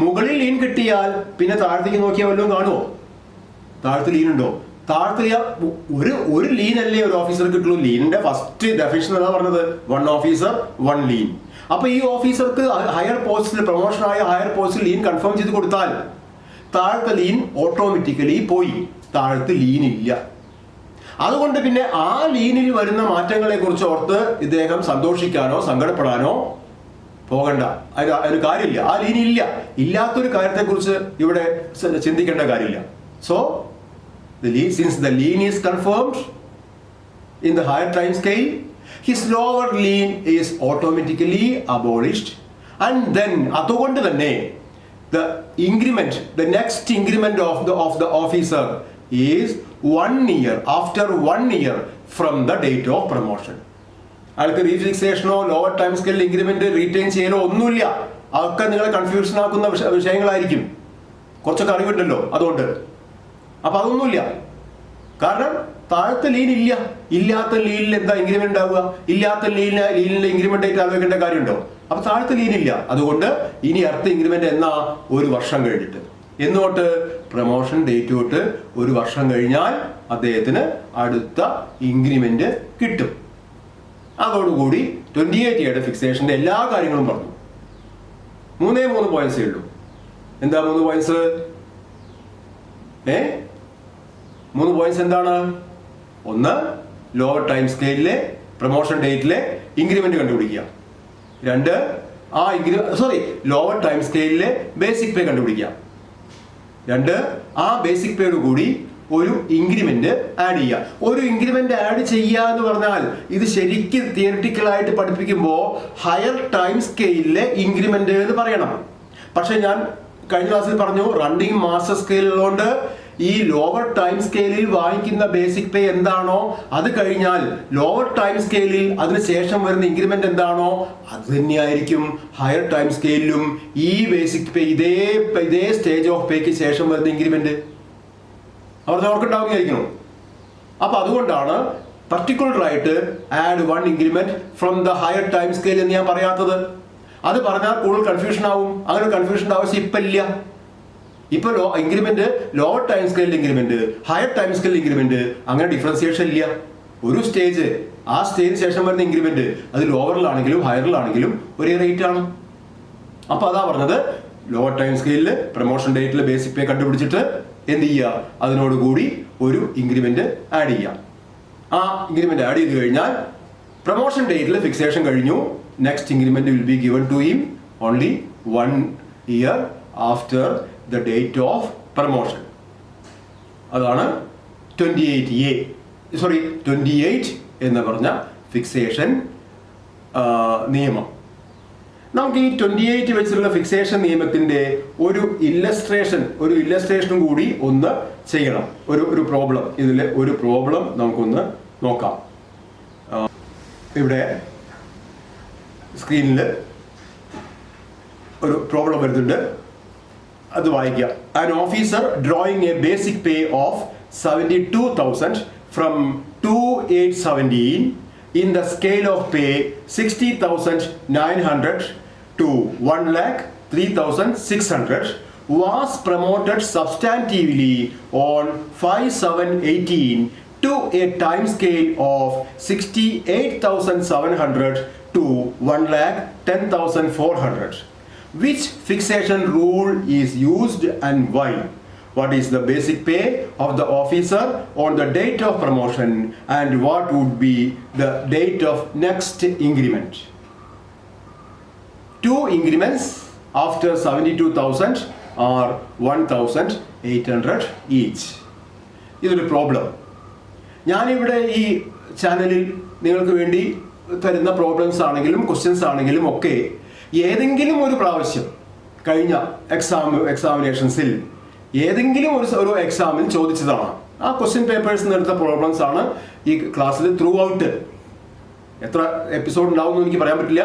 മുകളിൽ ലീൻ കിട്ടിയാൽ പിന്നെ താഴത്തേക്ക് നോക്കിയാൽ വല്ലതും കാണുമോ? താഴത്ത് ലീൻ ഉണ്ടോ? താഴത്ത് ഒരു ലീൻ അല്ലേ ഒരു ഓഫീസർ കിട്ടുള്ളൂ. ലീനിന്റെ ഫസ്റ്റ് ഡെഫിനിഷൻ എന്താ പറഞ്ഞത്? 1 ഓഫീസർ 1 ലീൻ. അപ്പൊ ഈ ഓഫീസർക്ക് ഹയർ പോസ്റ്റിൽ പ്രൊമോഷൻ ആയ ഹയർ പോസ്റ്റിൽ ലീൻ കൺഫേം ചെയ്ത് കൊടുത്താൽ താഴത്തെ ലീൻ ഓട്ടോമാറ്റിക്കലി പോയി. താഴത്ത് ലീൻ ഇല്ല. അതുകൊണ്ട് പിന്നെ ആ ലീനിൽ വരുന്ന മാറ്റങ്ങളെ കുറിച്ച് ഓർത്ത് ഇദ്ദേഹം സന്തോഷിക്കാനോ സങ്കടപ്പെടാനോ പോകണ്ട. അതിന് കാര്യമില്ല. ആ ലീൻ ഇല്ല. ഇല്ലാത്തൊരു കാര്യത്തെക്കുറിച്ച് ഇവിടെ ചിന്തിക്കേണ്ട കാര്യമില്ല. So since the lien is confirmed in the higher time scale, his lower lien is automatically abolished, and then അതുകൊണ്ട് തന്നെ the increment, the next increment of the officer is 1 year, after 1 year from the date of promotion. അയാൾക്ക് റീഫിക്സേഷനോ lower time scale increment retain ചെയ്യലോ ഒന്നുമില്ല. അതൊക്കെ നിങ്ങളെ confusion ആക്കുന്ന വിഷയങ്ങളായിരിക്കും. കുറച്ചൊക്കെ അറിവുണ്ടല്ലോ അതുകൊണ്ട്. അപ്പൊ അതൊന്നുമില്ല. കാരണം താഴത്തെ ലീൻ ഇല്ല. ഇല്ലാത്ത ലീനിൽ എന്താ ഇൻക്രിമെന്റ് ഉണ്ടാവുക? ഇല്ലാത്ത ലീനിലെ ഇൻക്രിമെന്റ് ആയിട്ട് ആലോചിക്കേണ്ട കാര്യമുണ്ടോ? അപ്പൊ താഴത്തെ ലീൻ ഇല്ല. അതുകൊണ്ട് ഇനി അടുത്ത ഇൻക്രിമെന്റ് എന്നാ? 1 വർഷം കഴിഞ്ഞിട്ട്. എന്നോട്ട് പ്രൊമോഷൻ ഡേറ്റ് തൊട്ട് 1 വർഷം കഴിഞ്ഞാൽ അദ്ദേഹത്തിന് അടുത്ത ഇൻക്രിമെന്റ് കിട്ടും. അതോടുകൂടി 28A ഫിക്സേഷന്റെ എല്ലാ കാര്യങ്ങളും പറഞ്ഞു. 3 പോയിന്റ്സേ ഉള്ളൂ. എന്താ 3 പോയിന്റ്സ്? 3 പോയിന്റ്സ് എന്താണ്? 1, ലോവർ ടൈം സ്കെയിലിലെ പ്രൊമോഷൻ ഡേറ്റിലെ ഇൻക്രിമെന്റ് കണ്ടുപിടിക്കുക. 2, ലോവർ ടൈം സ്കെയിലിലെ ബേസിക് പേ കണ്ടുപിടിക്കുക. 2, ആ ബേസിക് പേയോട് കൂടി ഒരു ഇൻക്രിമെന്റ് ആഡ് ചെയ്യുക. ഒരു ഇൻക്രിമെന്റ് ആഡ് ചെയ്യുക എന്ന് പറഞ്ഞാൽ ഇത് ശരിക്കും തിയറിറ്റിക്കലായിട്ട് പഠിപ്പിക്കുമ്പോൾ ഹയർ ടൈം സ്കെയിലിലെ ഇൻക്രിമെന്റ് എന്ന് പറയണം. പക്ഷെ ഞാൻ കഴിഞ്ഞ ക്ലാസ്സിൽ പറഞ്ഞു റണ്ണിങ് മാസ്റ്റർ സ്കെയിലുള്ളതുകൊണ്ട് ഈ ലോവർ ടൈം സ്കെയിലിൽ വാങ്ങിക്കുന്ന ബേസിക് പേ എന്താണോ അത് കഴിഞ്ഞാൽ ലോവർ ടൈം സ്കെയിലിൽ അതിന് ശേഷം വരുന്ന ഇൻക്രിമെന്റ് എന്താണോ അത് തന്നെയായിരിക്കും ഹയർ ടൈം സ്കെയിലും ഈ ബേസിക് പേ ഇതേ സ്റ്റേജ് ഓഫ് പേക്ക് ശേഷം വരുന്ന ഇൻക്രിമെന്റ് അവർക്ക് ഓർക്കുണ്ടാവുകയായിരിക്കണം. അപ്പൊ അതുകൊണ്ടാണ് പർട്ടിക്കുലർ ആയിട്ട് add 1 increment from the higher time scale എന്ന് ഞാൻ പറയാത്തത്. അത് പറഞ്ഞാൽ കൂടുതൽ കൺഫ്യൂഷൻ ആവും. അങ്ങനെ കൺഫ്യൂഷൻ്റെ ആവശ്യം ഇപ്പം ഇല്ല. ഇപ്പൊ increment lower time scale increment higher time scale increment അങ്ങനെ ഡിഫറൻസിയേഷൻ ഇല്ല. ഒരു സ്റ്റേജ് ആ സ്റ്റേജിന് ശേഷം വരുന്ന ഇൻക്രിമെന്റ് അത് ലോവറിലാണെങ്കിലും ഹയറിലാണെങ്കിലും ഒരേ റേറ്റ് ആണ്. അപ്പൊ അതാ പറഞ്ഞത് ലോവർ ടൈം സ്കെയിലിൽ പ്രൊമോഷൻ ഡേറ്റിൽ ബേസിക് പേ കണ്ടുപിടിച്ചിട്ട് എന്ത് ചെയ്യുക? അതിനോടുകൂടി ഒരു ഇൻക്രിമെന്റ് ആഡ് ചെയ്യുക. ആ ഇൻക്രിമെന്റ് ആഡ് ചെയ്ത് കഴിഞ്ഞാൽ പ്രൊമോഷൻ ഡേറ്റിൽ ഫിക്സേഷൻ കഴിഞ്ഞു. Next increment will be given to him only 1 year after the date of promotion. അതാണ് 28 എന്ന് പറഞ്ഞ ഫിക്സേഷൻ നിയമം. നമുക്ക് ഈ 28 വെച്ചിട്ടുള്ള ഫിക്സേഷൻ നിയമത്തിന്റെ ഒരു ഇല്ലസ്ട്രേഷനും കൂടി ഒന്ന് ചെയ്യണം. ഒരു പ്രോബ്ലം, ഇതിലെ ഒരു പ്രോബ്ലം നമുക്കൊന്ന് നോക്കാം. ഇവിടെ സ്ക്രീനിൽ ഒരു പ്രോബ്ലം വരുന്നുണ്ട്, അത് വായിക്കാം. An officer drawing a basic pay of 72,000 from 2,817 in the scale of pay 60,900 to 1,03,600 was promoted substantively on 5/7/18 to a time scale of 68,700 to 1,10,400. Which fixation rule is used and why? What is the basic pay of the officer on the date of promotion and what would be the date of next increment? 2 increments after 72,000 are 1,800 each. ഇതൊരു problem. ഞാനിവിടെ ഈ ചാനലിൽ നിങ്ങൾക്ക് വേണ്ടി തരുന്ന problems questions ആണെങ്കിലും ഒക്കെ ഏതെങ്കിലും ഒരു പ്രാവശ്യം കഴിഞ്ഞ എക്സാമിനേഷൻസിൽ ഏതെങ്കിലും ഒരു എക്സാമിൽ ചോദിച്ചതാണ്. ആ ക്വസ്റ്റ്യൻ പേപ്പേഴ്സിൽ എടുത്ത പ്രോബ്ലംസ് ആണ് ഈ ക്ലാസ്സിൽ ത്രൂ ഔട്ട്. എത്ര എപ്പിസോഡ് ഉണ്ടാവുമെന്ന് എനിക്ക് പറയാൻ പറ്റില്ല.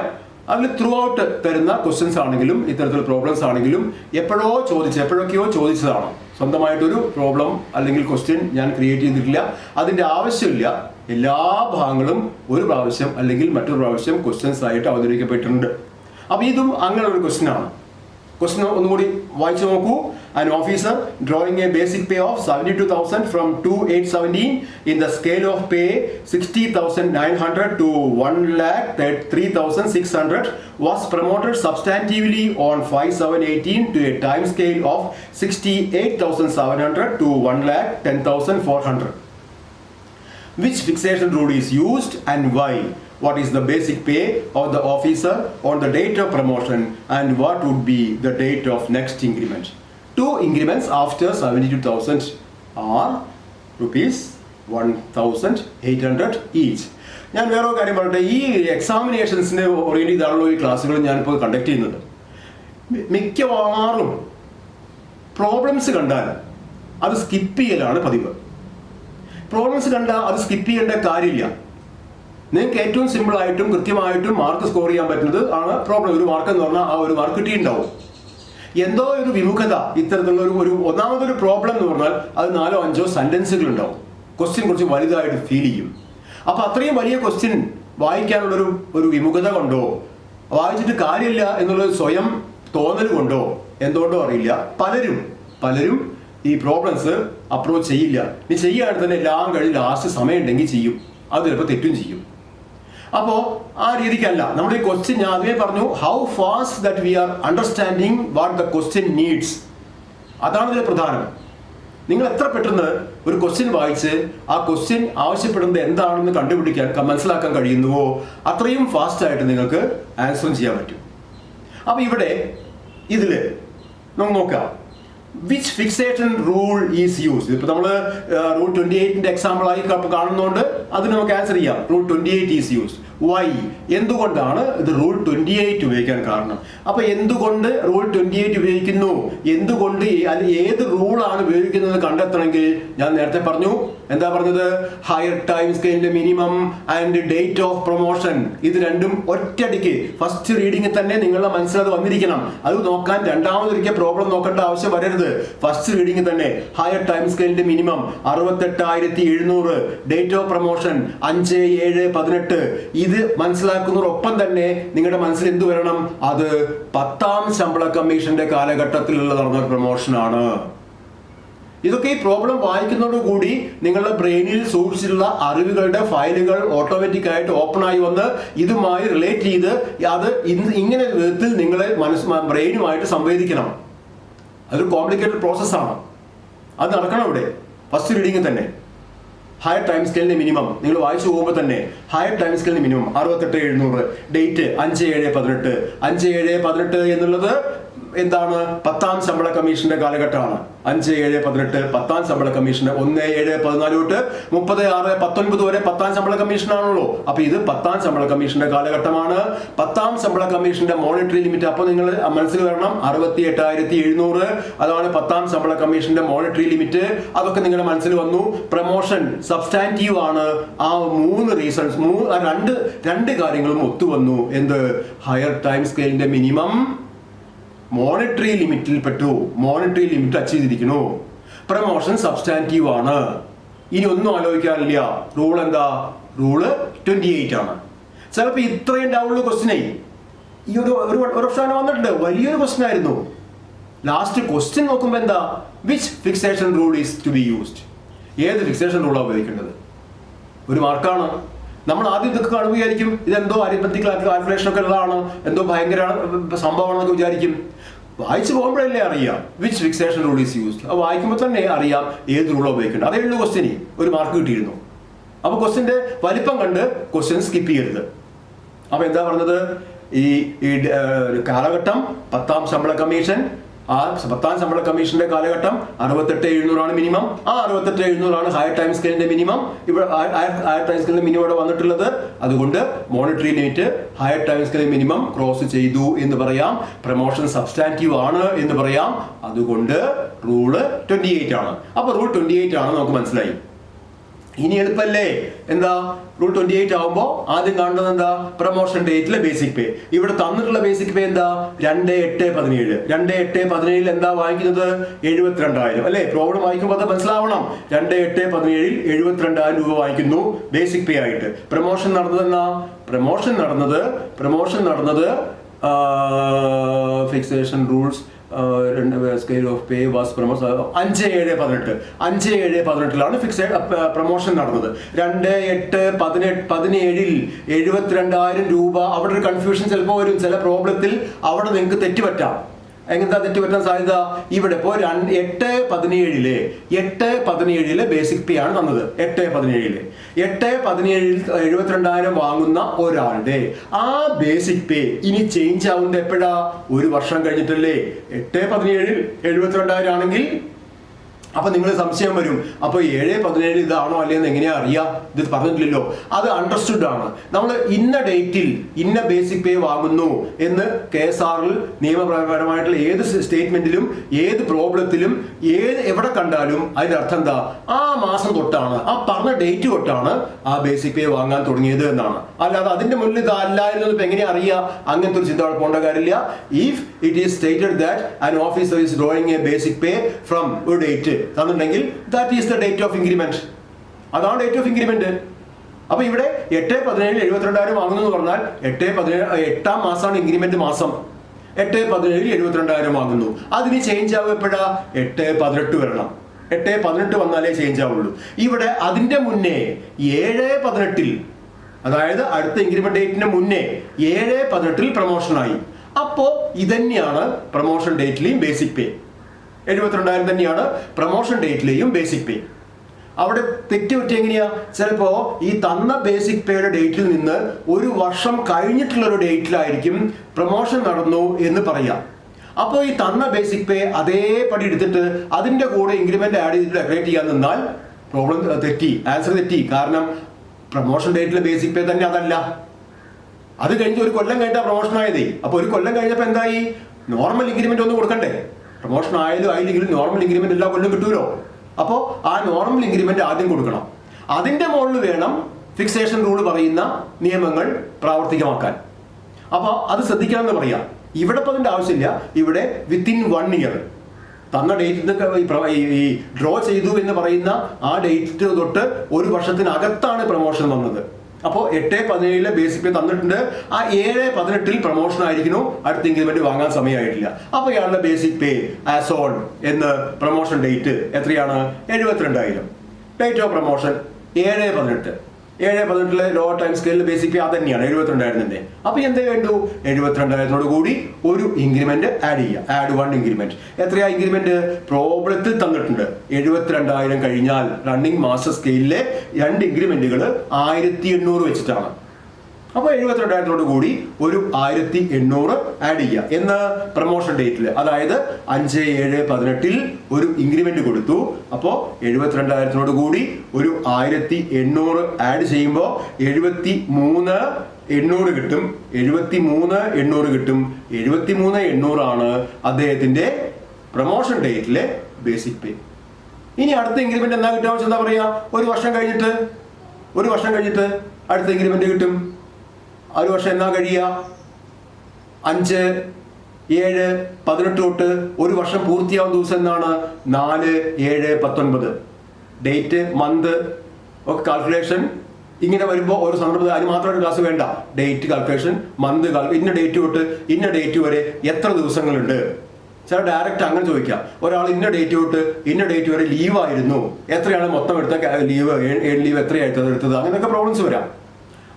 അതിൽ ത്രൂ ഔട്ട് തരുന്ന ക്വസ്റ്റ്യൻസ് ആണെങ്കിലും ഇത്തരത്തിലുള്ള പ്രോബ്ലംസ് ആണെങ്കിലും എപ്പോഴൊക്കെയോ ചോദിച്ചതാണ്. സ്വന്തമായിട്ടൊരു പ്രോബ്ലം അല്ലെങ്കിൽ ക്വസ്റ്റ്യൻ ഞാൻ ക്രിയേറ്റ് ചെയ്തിട്ടില്ല. അതിൻ്റെ ആവശ്യമില്ല. എല്ലാ ഭാഗങ്ങളും ഒരു പ്രാവശ്യം അല്ലെങ്കിൽ മറ്റൊരു പ്രാവശ്യം ക്വസ്റ്റ്യൻസ് ആയിട്ട് അവതരിപ്പിക്കപ്പെട്ടിട്ടുണ്ട്. അപ്പോൾ ഇതും അങ്ങനെ ഒരു ക്വസ്റ്റ്യൻ ആണ്. ക്വസ്റ്റ്യൻ ഒന്നുകൂടി വായിച്ചു നോക്കൂ. An officer drawing a basic pay of 72,000 from 2/8/17 in the scale of pay 60,900 to 1,03,600 was promoted substantively on 5/7/18 to a time scale of 68,700 to 1,10,400. Which fixation rule is used and why? What is the basic pay of the officer on the date of promotion and what would be the date of next increment? 2 increments after 72,000 are rupees 1,800 each. ഞാൻ വേറെ ഒരു കാര്യം പറയട്ടെ. ഈ എക്സാമിനേഷൻസിന് orient ചെയ്താണല്ലോ ഈ ക്ലാസ്സുകൾ ഞാനിപ്പോൾ conduct ചെയ്യുന്നത്. മിക്കവാറും പ്രോബ്ലംസ് കണ്ടാൽ അത് സ്കിപ്പ് ചെയ്യലാണ് പതിവ്. പ്രോബ്ലംസ് കണ്ടാൽ അത് സ്കിപ്പ് ചെയ്യേണ്ട കാര്യമില്ല. നിങ്ങൾക്ക് ഏറ്റവും സിമ്പിളായിട്ടും കൃത്യമായിട്ടും മാർക്ക് സ്കോർ ചെയ്യാൻ പറ്റുന്നത് ആണ് പ്രോബ്ലം. ഒരു മാർക്ക് എന്ന് പറഞ്ഞാൽ ആ ഒരു മാർക്ക് കിട്ടിയിട്ടുണ്ടാവും. എന്തോ ഒരു വിമുഖത ഇത്തരത്തിലുള്ള ഒരു ഒന്നാമതൊരു പ്രോബ്ലം എന്ന് പറഞ്ഞാൽ അത് 4-5 സെന്റൻസുകൾ ഉണ്ടാവും. ക്വസ്റ്റ്യൻ കുറച്ച് വലുതായിട്ട് ഫീൽ ചെയ്യും. അപ്പോൾ അത്രയും വലിയ ക്വസ്റ്റ്യൻ വായിക്കാനുള്ളൊരു വിമുഖത കൊണ്ടോ വായിച്ചിട്ട് കാര്യമില്ല എന്നുള്ളൊരു സ്വയം തോന്നൽ കൊണ്ടോ എന്തുകൊണ്ടോ അറിയില്ല പലരും ഈ പ്രോബ്ലംസ് അപ്രോച്ച് ചെയ്യില്ല. ഇനി ചെയ്യുകയാണെങ്കിൽ തന്നെ എല്ലാം കഴിഞ്ഞ് ലാസ്റ്റ് സമയം ഉണ്ടെങ്കിൽ ചെയ്യും. അത് ചിലപ്പോൾ തെറ്റും ചെയ്യും. അപ്പോൾ ആ രീതിക്കല്ല നമ്മൾ ഈ ക്വസ്റ്റ്യൻ. ഞാൻ ആദ്യമേ പറഞ്ഞു how fast that we are understanding what the question needs. അതാണ് ഇതിൽ പ്രധാനം. നിങ്ങൾ എത്ര പെട്ടെന്ന് ഒരു ക്വസ്റ്റ്യൻ വായിച്ച് ആ ക്വസ്റ്റ്യൻ ആവശ്യപ്പെടുന്നത് എന്താണെന്ന് മനസ്സിലാക്കാൻ കഴിയുന്നുവോ അത്രയും ഫാസ്റ്റായിട്ട് നിങ്ങൾക്ക് ആൻസറും ചെയ്യാൻ പറ്റും. അപ്പോൾ ഇവിടെ ഇതിൽ നമുക്ക് നോക്കാം. Which fixation rule is use. ഇപ്പോൾ നമ്മൾ റൂൾ 28 എക്സാമ്പിളായി കാണുന്നതുകൊണ്ട് അതിന് നമുക്ക് ആൻസർ ചെയ്യാം. Rule 28 is use. വൈ? എന്തുകൊണ്ടാണ് ഇത് റൂൾ 28 ഉപയോഗിക്കാൻ കാരണം? അപ്പോൾ എന്തുകൊണ്ട് റൂൾ 28 ഉപയോഗിക്കുന്നു, എന്തുകൊണ്ട് ഏത് റൂളാണ് ഉപയോഗിക്കുന്നത് കണ്ടെത്തണമെങ്കിൽ ഞാൻ നേരത്തെ പറഞ്ഞു. എന്താ പറഞ്ഞത്? ഹയർ ടൈം സ്കെയിലിന്റെ minimum and date of promotion. ഇത് രണ്ടും ഒറ്റയടിക്ക് ഫസ്റ്റ് റീഡിങ്ങിൽ തന്നെ നിങ്ങളുടെ മനസ്സിലത് വന്നിരിക്കണം. അത് നോക്കാൻ രണ്ടാമതൊരിക്കൽ പ്രോബ്ലം നോക്കേണ്ട ആവശ്യം വരരുത്. ഫസ്റ്റ് റീഡിങ്ങിൽ തന്നെ ഹയർ ടൈം സ്കെയിലിന്റെ മിനിമം 68,700, ഡേറ്റ് ഓഫ് പ്രൊമോഷൻ 5/7/18. ഇത് മനസ്സിലാക്കുന്നതോടൊപ്പം തന്നെ നിങ്ങളുടെ മനസ്സിൽ എന്ത് വരണം? അത് 10ാം ശമ്പള കമ്മീഷന്റെ കാലഘട്ടത്തിലുള്ള നടന്ന പ്രൊമോഷനാണ്. ഇതൊക്കെ ഈ പ്രോബ്ലം വായിക്കുന്നതോടുകൂടി നിങ്ങളുടെ ബ്രെയിനിൽ സൂക്ഷിച്ചിട്ടുള്ള അറിവുകളുടെ ഫയലുകൾ ഓട്ടോമാറ്റിക് ആയിട്ട് ഓപ്പൺ ആയി വന്ന് ഇതുമായി റിലേറ്റ് ചെയ്ത് അത് ഇങ്ങനെ വിധത്തിൽ നിങ്ങളെ ബ്രെയിനുമായിട്ട് സംവേദിക്കണം. അതൊരു കോംപ്ലിക്കേറ്റഡ് പ്രോസസ്സാണ്. അത് നടക്കണം ഇവിടെ ഫസ്റ്റ് റീഡിങ്ങിൽ തന്നെ. ഹയർ ടൈം സ്കെയിലിന്റെ മിനിമം നിങ്ങൾ വായിച്ചു പോകുമ്പോൾ തന്നെ ഹയർ ടൈം സ്കെയിലിന്റെ മിനിമം 68,700, ഡേറ്റ് 5/7/18. 5/7/18 എന്നുള്ളത് എന്താണ്? 10ാം ശമ്പള കമ്മീഷന്റെ കാലഘട്ടമാണ്. 5/7/18 10ാം ശമ്പള കമ്മീഷന് 1/7/14 തൊട്ട് 30/6/19 വരെ 10ാം ശമ്പള കമ്മീഷനാണല്ലോ. അപ്പൊ ഇത് 10ാം ശമ്പള കമ്മീഷന്റെ കാലഘട്ടമാണ്. 10ാം ശമ്പള കമ്മീഷന്റെ മോണിറ്ററി ലിമിറ്റ് അപ്പോൾ നിങ്ങൾ മനസ്സിൽ വരണം 68,700. അതാണ് 10ാം ശമ്പള കമ്മീഷന്റെ മോണിറ്ററി ലിമിറ്റ്. അതൊക്കെ നിങ്ങളുടെ മനസ്സിൽ വന്നു. പ്രൊമോഷൻ സബ്സ്റ്റാൻറ്റീവ് ആണ്. ആ 3 റീസൺസ് രണ്ട് കാര്യങ്ങളും ഒത്തുവന്നു. എന്ത്? ഹയർ ടൈം സ്കെയിലിന്റെ മിനിമം മോണിറ്ററി ലിമിറ്റിൽ പെട്ടു. മോണിറ്ററി ലിമിറ്റ് അച്ചീവ് ചെയ്തിരിക്കുന്നു. പ്രൊമോഷൻ സബ്സ്റ്റാൻറ്റീവ് ആണ്. ഇനി ഒന്നും ആലോചിക്കാനില്ല. റൂൾ എന്താ? റൂള് 28 ആണ്. ചിലപ്പോൾ ഇത്രയും ഉണ്ടാവുള്ളൂ ക്വസ്റ്റ്യനായി. ഈ ഒരു വർഷം വന്നിട്ടുണ്ട്. വലിയൊരു ക്വസ്റ്റ്യൻ ആയിരുന്നു. ലാസ്റ്റ് ക്വസ്റ്റ്യൻ നോക്കുമ്പോൾ എന്താ, which fixation rule is to be used, ഏത് ഫിക്സേഷൻ റൂളാണ് ഉപയോഗിക്കേണ്ടത്. ഒരു മാർക്കാണ്. നമ്മൾ ആദ്യം ഇതൊക്കെ കാണുമ്പോൾ വിചാരിക്കും ഇതെന്തോ അരിത്മെറ്റിക് കാൽക്കുലേഷൻ ഒക്കെ ഉള്ളതാണ്, എന്തോ ഭയങ്കര സംഭവമാണെന്നൊക്കെ വിചാരിക്കും. വായിച്ചു പോകുമ്പോഴല്ലേ അറിയാം which fixation rule is used. അത് വായിക്കുമ്പോൾ തന്നെ അറിയാം ഏത് റൂളാണ് ഉപയോഗിക്കേണ്ടത്. അതേ ഉള്ളൂ ക്വസ്റ്റ്യന്. ഒരു മാർക്ക് കിട്ടിയിരുന്നു. അപ്പോൾ ക്വസ്റ്റ്യൻ്റെ വലിപ്പം കണ്ട് ക്വസ്റ്റ്യൻ സ്കിപ്പ് ചെയ്യരുത്. അപ്പോൾ എന്താ പറഞ്ഞത്, ഈ കാലഘട്ടം 10ാം ശമ്പള കമ്മീഷൻ, ആ 10ാം ശമ്പള കമ്മീഷന്റെ കാലഘട്ടം 68,700 മിനിമം. ആ 68,700 ഹയർ ടൈം സ്കെയിലിന്റെ മിനിമം. ഇവിടെ ഹയർ ടൈം സ്കെയിലിന്റെ മിനിമം ഇവിടെ വന്നിട്ടുള്ളത്. അതുകൊണ്ട് monetary limit higher time scale minimum cross ചെയ്തു എന്ന് പറയാം. പ്രൊമോഷൻ സബ്സ്റ്റാൻറ്റീവ് ആണ് എന്ന് പറയാം. അതുകൊണ്ട് റൂള് 28 ആണ്. അപ്പൊ റൂൾ 28 ആണ് നമുക്ക് മനസ്സിലായി. ഇനി എളുപ്പല്ലേ, എന്താ റൂൾ 28 ആവുമ്പോൾ ആദ്യം കാണുന്നത് എന്താ, പ്രൊമോഷൻ ഡേറ്റിലെ ബേസിക് പേ. ഇവിടെ തന്നിട്ടുള്ള ബേസിക് പേ എന്താ, 2/8/17. 2/8/17 എന്താ വാങ്ങിക്കുന്നത്, 72,000 അല്ലെ. പ്രോബ്ലം വായിക്കുമ്പോൾ അത് മനസ്സിലാവണം. 2/8/17 72,000 രൂപ വാങ്ങിക്കുന്നു ബേസിക് പേ ആയിട്ട്. പ്രൊമോഷൻ നടന്നത് എന്നാ, പ്രൊമോഷൻ നടന്നത് fixation rules scale of pay was promotion 5/7/18. 5/7/18 fixed promotion നടന്നത്. 2/8/17 72,000 രൂപ. അവിടെ ഒരു കൺഫ്യൂഷൻ ചിലപ്പോൾ വരും. ചില പ്രോബ്ലത്തിൽ അവിടെ നിങ്ങൾക്ക് തെറ്റുപറ്റാം. എങ്ങനത്തെ തെറ്റുപറ്റാൻ സാധ്യത, ഇവിടെ ഇപ്പോൾ 8/17 ബേസിക് പേ ആണ് തന്നത്. 8/17 72,000 വാങ്ങുന്ന ഒരാളുടെ ആ ബേസിക് പേ ഇനി ചേഞ്ച് ആവുന്നത് എപ്പോഴാ, ഒരു വർഷം കഴിഞ്ഞിട്ടല്ലേ. 8/17 72,000 ആണെങ്കിൽ അപ്പൊ നിങ്ങൾ സംശയം വരും, അപ്പൊ 7/17 ഇതാണോ അല്ലേന്ന് എങ്ങനെയാ അറിയാം, ഇത് പറഞ്ഞിട്ടില്ലല്ലോ. അത് അണ്ടർസ്റ്റുഡ് ആണ്. നമ്മൾ ഇന്ന ഡേറ്റിൽ ഇന്ന ബേസിക് പേ വാങ്ങുന്നു എന്ന് KSRൽ നിയമപരമായിട്ടുള്ള ഏത് സ്റ്റേറ്റ്മെന്റിലും ഏത് പ്രോബ്ലത്തിലും എവിടെ കണ്ടാലും അതിന്റെ അർത്ഥം എന്താ, ആ മാസം തൊട്ടാണ്, ആ പറഞ്ഞ ഡേറ്റ് തൊട്ടാണ് ആ ബേസിക് പേ വാങ്ങാൻ തുടങ്ങിയത് എന്നാണ്. അല്ലാതെ അതിന്റെ മുന്നിൽ ഇതല്ല എന്നത് ഇപ്പൊ എങ്ങനെ അറിയാം, അങ്ങനത്തെ ഒരു ചിന്ത പോകേണ്ട കാര്യമില്ല. If it is stated that an officer is drawing A basic pay from ഒരു ഡേറ്റ് തന്നിട്ടുണ്ടെങ്കിൽ that is the date of increment. അതാണ് ഡേറ്റ് ഓഫ് ഇൻക്രിമെന്റ്. അപ്പൊ ഇവിടെ 8/17 72,000 വാങ്ങുന്നു എന്ന് പറഞ്ഞാൽ 8/8 മാസമാണ് ഇൻക്രിമെന്റ് മാസം. 8/17 72,000 വാങ്ങുന്നു. അതിന് ചേഞ്ച് ആവുക എപ്പോഴാ, 8/18 വരണം. 8/18 വന്നാലേ ചേഞ്ച് ആവുള്ളൂ. ഇവിടെ അതിന്റെ മുന്നേ 7/18, അതായത് അടുത്ത ഇൻക്രിമെന്റ് ഡേറ്റിന്റെ മുന്നേ 7/18 പ്രൊമോഷനായി. അപ്പോ ഇതന്നെയാണ് പ്രൊമോഷൻ ഡേറ്റിലെയും ബേസിക് പേ. 72,000 തന്നെയാണ് പ്രൊമോഷൻ ഡേറ്റിലെയും ബേസിക് പേ. അവിടെ തെറ്റുപറ്റി എങ്ങനെയാ, ചിലപ്പോ ഈ തന്ന ബേസിക് പേയുടെ ഡേറ്റിൽ നിന്ന് ഒരു വർഷം കഴിഞ്ഞിട്ടുള്ള ഒരു ഡേറ്റിലായിരിക്കും പ്രൊമോഷൻ നടന്നു എന്ന് പറയാം. അപ്പോൾ ഈ തന്ന ബേസിക് പേ അതേപടി എടുത്തിട്ട് അതിന്റെ കൂടെ ഇൻക്രിമെന്റ് ആഡ് ചെയ്തിട്ട് ഡെക്കറേറ്റ് ചെയ്യാൻ നിന്നാൽ പ്രോബ്ലം തെറ്റി, ആൻസർ തെറ്റി. കാരണം പ്രൊമോഷൻ ഡേറ്റിലെ ബേസിക് പേ തന്നെ അതല്ല. അത് കഴിഞ്ഞ് ഒരു കൊല്ലം കഴിഞ്ഞാൽ പ്രൊമോഷൻ ആയതേ. അപ്പൊ ഒരു കൊല്ലം കഴിഞ്ഞപ്പോൾ എന്തായി, നോർമൽ ഇൻക്രിമെന്റ് ഒന്നും കൊടുക്കണ്ടേ. പ്രൊമോഷൻ ആയാലും ആയില്ലെങ്കിലും നോർമൽ ഇൻക്രിമെന്റ് എല്ലാ കൊല്ലം കിട്ടുമല്ലോ. അപ്പോൾ ആ നോർമൽ ഇൻക്രിമെന്റ് ആദ്യം കൊടുക്കണം. അതിന്റെ മുകളിൽ വേണം ഫിക്സേഷൻ റൂൾ പറയുന്ന നിയമങ്ങൾ പ്രാവർത്തികമാക്കാൻ. അപ്പോൾ അത് ശ്രദ്ധിക്കണം എന്ന് പറയാം. ഇവിടെ ഇപ്പം അതിന്റെ ആവശ്യമില്ല. ഇവിടെ വിത്തിൻ 1 ഇയർ തന്ന ഡേറ്റ് ഈ ഡ്രോ ചെയ്തു എന്ന് പറയുന്ന ആ ഡേറ്റ് തൊട്ട് ഒരു വർഷത്തിനകത്താണ് പ്രൊമോഷൻ വന്നത്. അപ്പോൾ 8/17 ബേസിക് പേ തന്നിട്ടുണ്ട്. ആ 7/18 പ്രൊമോഷൻ ആയിരിക്കുന്നു. അടുത്ത ഇൻക്രിമെന്റ് വാങ്ങാൻ സമയമായിട്ടില്ല. അപ്പൊ ഇയാളുടെ ബേസിക് പേ ആസ് ഓൺ എന്ന് പ്രൊമോഷൻ ഡേറ്റ് എത്രയാണ്, 72,000. Date of promotion 7/18. 7/18 lower time സ്കെയിലിൽ ബേസിക് പേ അത് തന്നെയാണ് 72,000 തന്നെ. അപ്പൊ എന്തേ വേണ്ടു, 72,000 കൂടി ഒരു ഇൻക്രിമെന്റ് ആഡ് ചെയ്യുക. Add 1 increment. എത്രയാ ഇൻക്രിമെന്റ്, പ്രോബ്ലത്തിൽ തന്നിട്ടുണ്ട് 72,000 കഴിഞ്ഞാൽ റണ്ണിങ് മാസ്റ്റർ സ്കെയിലിലെ 2 ഇൻക്രിമെന്റുകൾ 1,800 വെച്ചിട്ടാണ്. അപ്പൊ 72,000 കൂടി ഒരു 1,800 ആഡ് ചെയ്യുക എന്ന് പ്രൊമോഷൻ ഡേറ്റിൽ. അതായത് 5/7/18 ഒരു ഇൻക്രിമെന്റ് കൊടുത്തു. അപ്പോൾ 72,000 കൂടി ഒരു 1,800 ആഡ് ചെയ്യുമ്പോൾ 73,800 കിട്ടും. 73,800 കിട്ടും. 73,800 ആണ് അദ്ദേഹത്തിന്റെ പ്രൊമോഷൻ ഡേറ്റിലെ ബേസിക് പേ. ഇനി അടുത്ത ഇൻക്രിമെന്റ് എന്നാ കിട്ടാൻ എന്താ പറയാ, ഒരു വർഷം കഴിഞ്ഞിട്ട് അടുത്ത ഇൻക്രിമെന്റ് കിട്ടും. ഒരു വർഷം എന്നാ കഴിയുക, 5/7/18 തൊട്ട് ഒരു വർഷം പൂർത്തിയാവുന്ന ദിവസം എന്നാണ്, 4/7/19. ഡേറ്റ്, മന്ത് ഒക്കെ കാൽക്കുലേഷൻ ഇങ്ങനെ വരുമ്പോൾ ഓരോ സന്ദർഭത്തിൽ അതിന് മാത്രമായിട്ട് ക്ലാസ് വേണ്ട. ഡേറ്റ് കാൽക്കുലേഷൻ, മന്ത് ഇന്ന ഡേറ്റ് തൊട്ട് ഇന്ന ഡേറ്റ് വരെ എത്ര ദിവസങ്ങളുണ്ട് ചില ഡയറക്റ്റ് അങ്ങനെ ചോദിക്കാം. ഒരാൾ ഇന്ന ഡേറ്റ് തൊട്ട് ഇന്ന ഡേറ്റ് വരെ ലീവ് ആയിരുന്നു, എത്രയാണ് മൊത്തം എടുത്ത ലീവ്, ലീവ് എത്രയായിട്ട് എടുത്തത്, അങ്ങനെയൊക്കെ പ്രോബ്ലംസ് വരാം.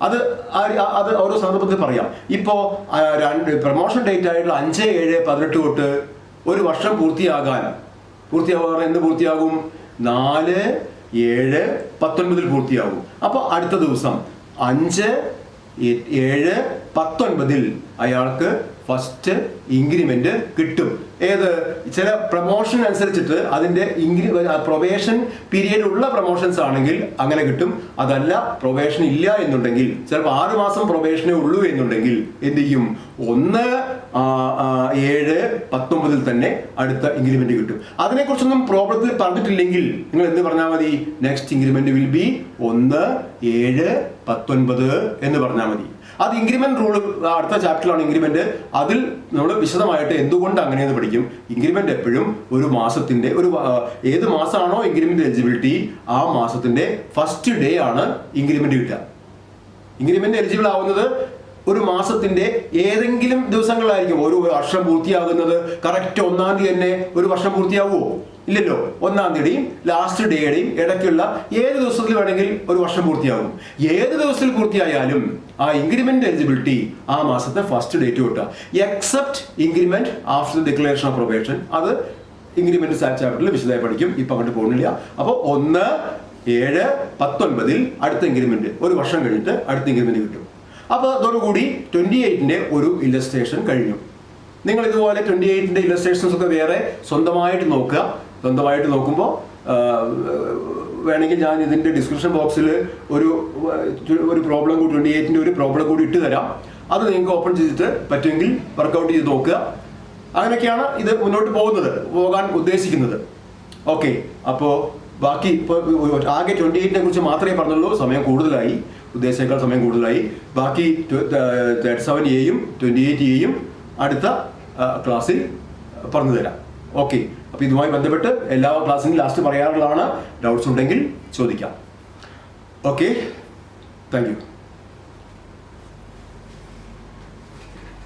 അത് അത് ഓരോ സന്ദർഭത്തിൽ പറയാം. ഇപ്പോൾ പ്രൊമോഷൻ ഡേറ്റ് ആയിട്ടുള്ള 5/7/18 തൊട്ട് ഒരു വർഷം പൂർത്തിയാകാൻ എന്ത് പൂർത്തിയാകും? 4/7/19 പൂർത്തിയാകും. അപ്പോൾ അടുത്ത ദിവസം 5/7/19 അയാൾക്ക് ഫസ്റ്റ് ഇൻക്രിമെന്റ് കിട്ടും. ഏത്? ചില പ്രൊമോഷൻ അനുസരിച്ചിട്ട് അതിന്റെ പ്രൊബേഷൻ പീരിയഡ് ഉള്ള പ്രൊമോഷൻസ് ആണെങ്കിൽ അങ്ങനെ കിട്ടും. അതല്ല, പ്രൊബേഷൻ ഇല്ല എന്നുണ്ടെങ്കിൽ, ചിലപ്പോൾ 6 മാസം പ്രൊബേഷനേ ഉള്ളൂ എന്നുണ്ടെങ്കിൽ എന്ത് ചെയ്യും? 1/7/19 തന്നെ അടുത്ത ഇൻക്രിമെന്റ് കിട്ടും. അതിനെക്കുറിച്ചൊന്നും പ്രോബ്ലത്തിൽ പറഞ്ഞിട്ടില്ലെങ്കിൽ നിങ്ങൾ എന്ത് പറഞ്ഞാൽ മതി? നെക്സ്റ്റ് ഇൻക്രിമെന്റ് വിൽ ബി 1/7/19 എന്ന് പറഞ്ഞാൽ മതി. അത് ഇൻക്രിമെന്റ് റൂൾ അടുത്ത ചാപ്റ്ററിലാണ് ഇൻക്രിമെന്റ്. അതിൽ നമ്മൾ വിശദമായിട്ട് എന്തുകൊണ്ട് അങ്ങനെയെന്ന് പഠിക്കും. ഇൻക്രിമെന്റ് എപ്പോഴും ഒരു മാസത്തിന്റെ ഏത് മാസമാണോ ഇൻക്രിമെന്റ് എലിജിബിലിറ്റി, ആ മാസത്തിന്റെ ഫസ്റ്റ് ഡേ ആണ് ഇൻക്രിമെന്റ് കിട്ടുക. ഇൻക്രിമെന്റ് എലിജിബിൾ ആവുന്നത് ഒരു മാസത്തിന്റെ ഏതെങ്കിലും ദിവസങ്ങളിലായിരിക്കും. ഒരു വർഷം പൂർത്തിയാകുന്നത് കറക്റ്റ് 1-ാം തീയതി തന്നെ ഒരു വർഷം പൂർത്തിയാവുമോ? ഇല്ലല്ലോ. 1-ാം തീയതിയും ലാസ്റ്റ് ഡേയുടെയും ഇടയ്ക്കുള്ള ഏത് ദിവസത്തിൽ വേണമെങ്കിൽ ഒരു വർഷം പൂർത്തിയാകും. ഏത് ദിവസത്തിൽ പൂർത്തിയായാലും ആ ഇൻക്രിമെന്റ് എലിജിബിലിറ്റി ആ മാസത്തെ ഫസ്റ്റ് ഡേറ്റ് കിട്ടുക. Except increment after declaration of probation. അത് ഇൻക്രിമെന്റ് ചാപ്റ്ററിൽ വിശദമായി പഠിക്കും. ഇപ്പൊ അങ്ങോട്ട് പോകുന്നില്ല. അപ്പോൾ 1/7/19 അടുത്ത ഇൻക്രിമെന്റ്, ഒരു വർഷം കഴിഞ്ഞിട്ട് അടുത്ത ഇൻക്രിമെന്റ് കിട്ടും. അപ്പോൾ അതോടുകൂടി 28ന്റെ ഒരു ഇല്ലസ്ട്രേഷൻ കഴിഞ്ഞു. നിങ്ങൾ ഇതുപോലെ 28ന്റെ ഇല്ലസ്ട്രേഷൻസ് ഒക്കെ വേറെ സ്വന്തമായിട്ട് നോക്കുക. സ്വന്തമായിട്ട് നോക്കുമ്പോൾ വേണമെങ്കിൽ ഞാൻ ഇതിൻ്റെ ഡിസ്ക്രിപ്ഷൻ ബോക്സിൽ ഒരു പ്രോബ്ലം കൂടി 28ന്റെ ഒരു പ്രോബ്ലം കൂടി ഇട്ട് തരാം. അത് നിങ്ങൾക്ക് ഓപ്പൺ ചെയ്തിട്ട് പറ്റുമെങ്കിൽ വർക്കൗട്ട് ചെയ്ത് നോക്കുക. അങ്ങനെയൊക്കെയാണ് ഇത് മുന്നോട്ട് പോകാൻ ഉദ്ദേശിക്കുന്നത്. ഓക്കെ, അപ്പോൾ ബാക്കി ഇപ്പോൾ ആകെ 28നെ കുറിച്ച് മാത്രമേ പറഞ്ഞുള്ളൂ. സമയം കൂടുതലായി, ഉദ്ദേശിച്ചേക്കാൾ സമയം കൂടുതലായി. ബാക്കി 37A-യും 28A-യും അടുത്ത ക്ലാസ്സിൽ പറഞ്ഞു തരാം. ഓക്കെ, അപ്പോൾ ഇതുമായി ബന്ധപ്പെട്ട് എല്ലാ ക്ലാസ്സിനും ലാസ്റ്റ് പറയാറുള്ളതാണ്. ഡൗട്ട്സ് ഉണ്ടെങ്കിൽ ചോദിക്കാം. Okay, thank you.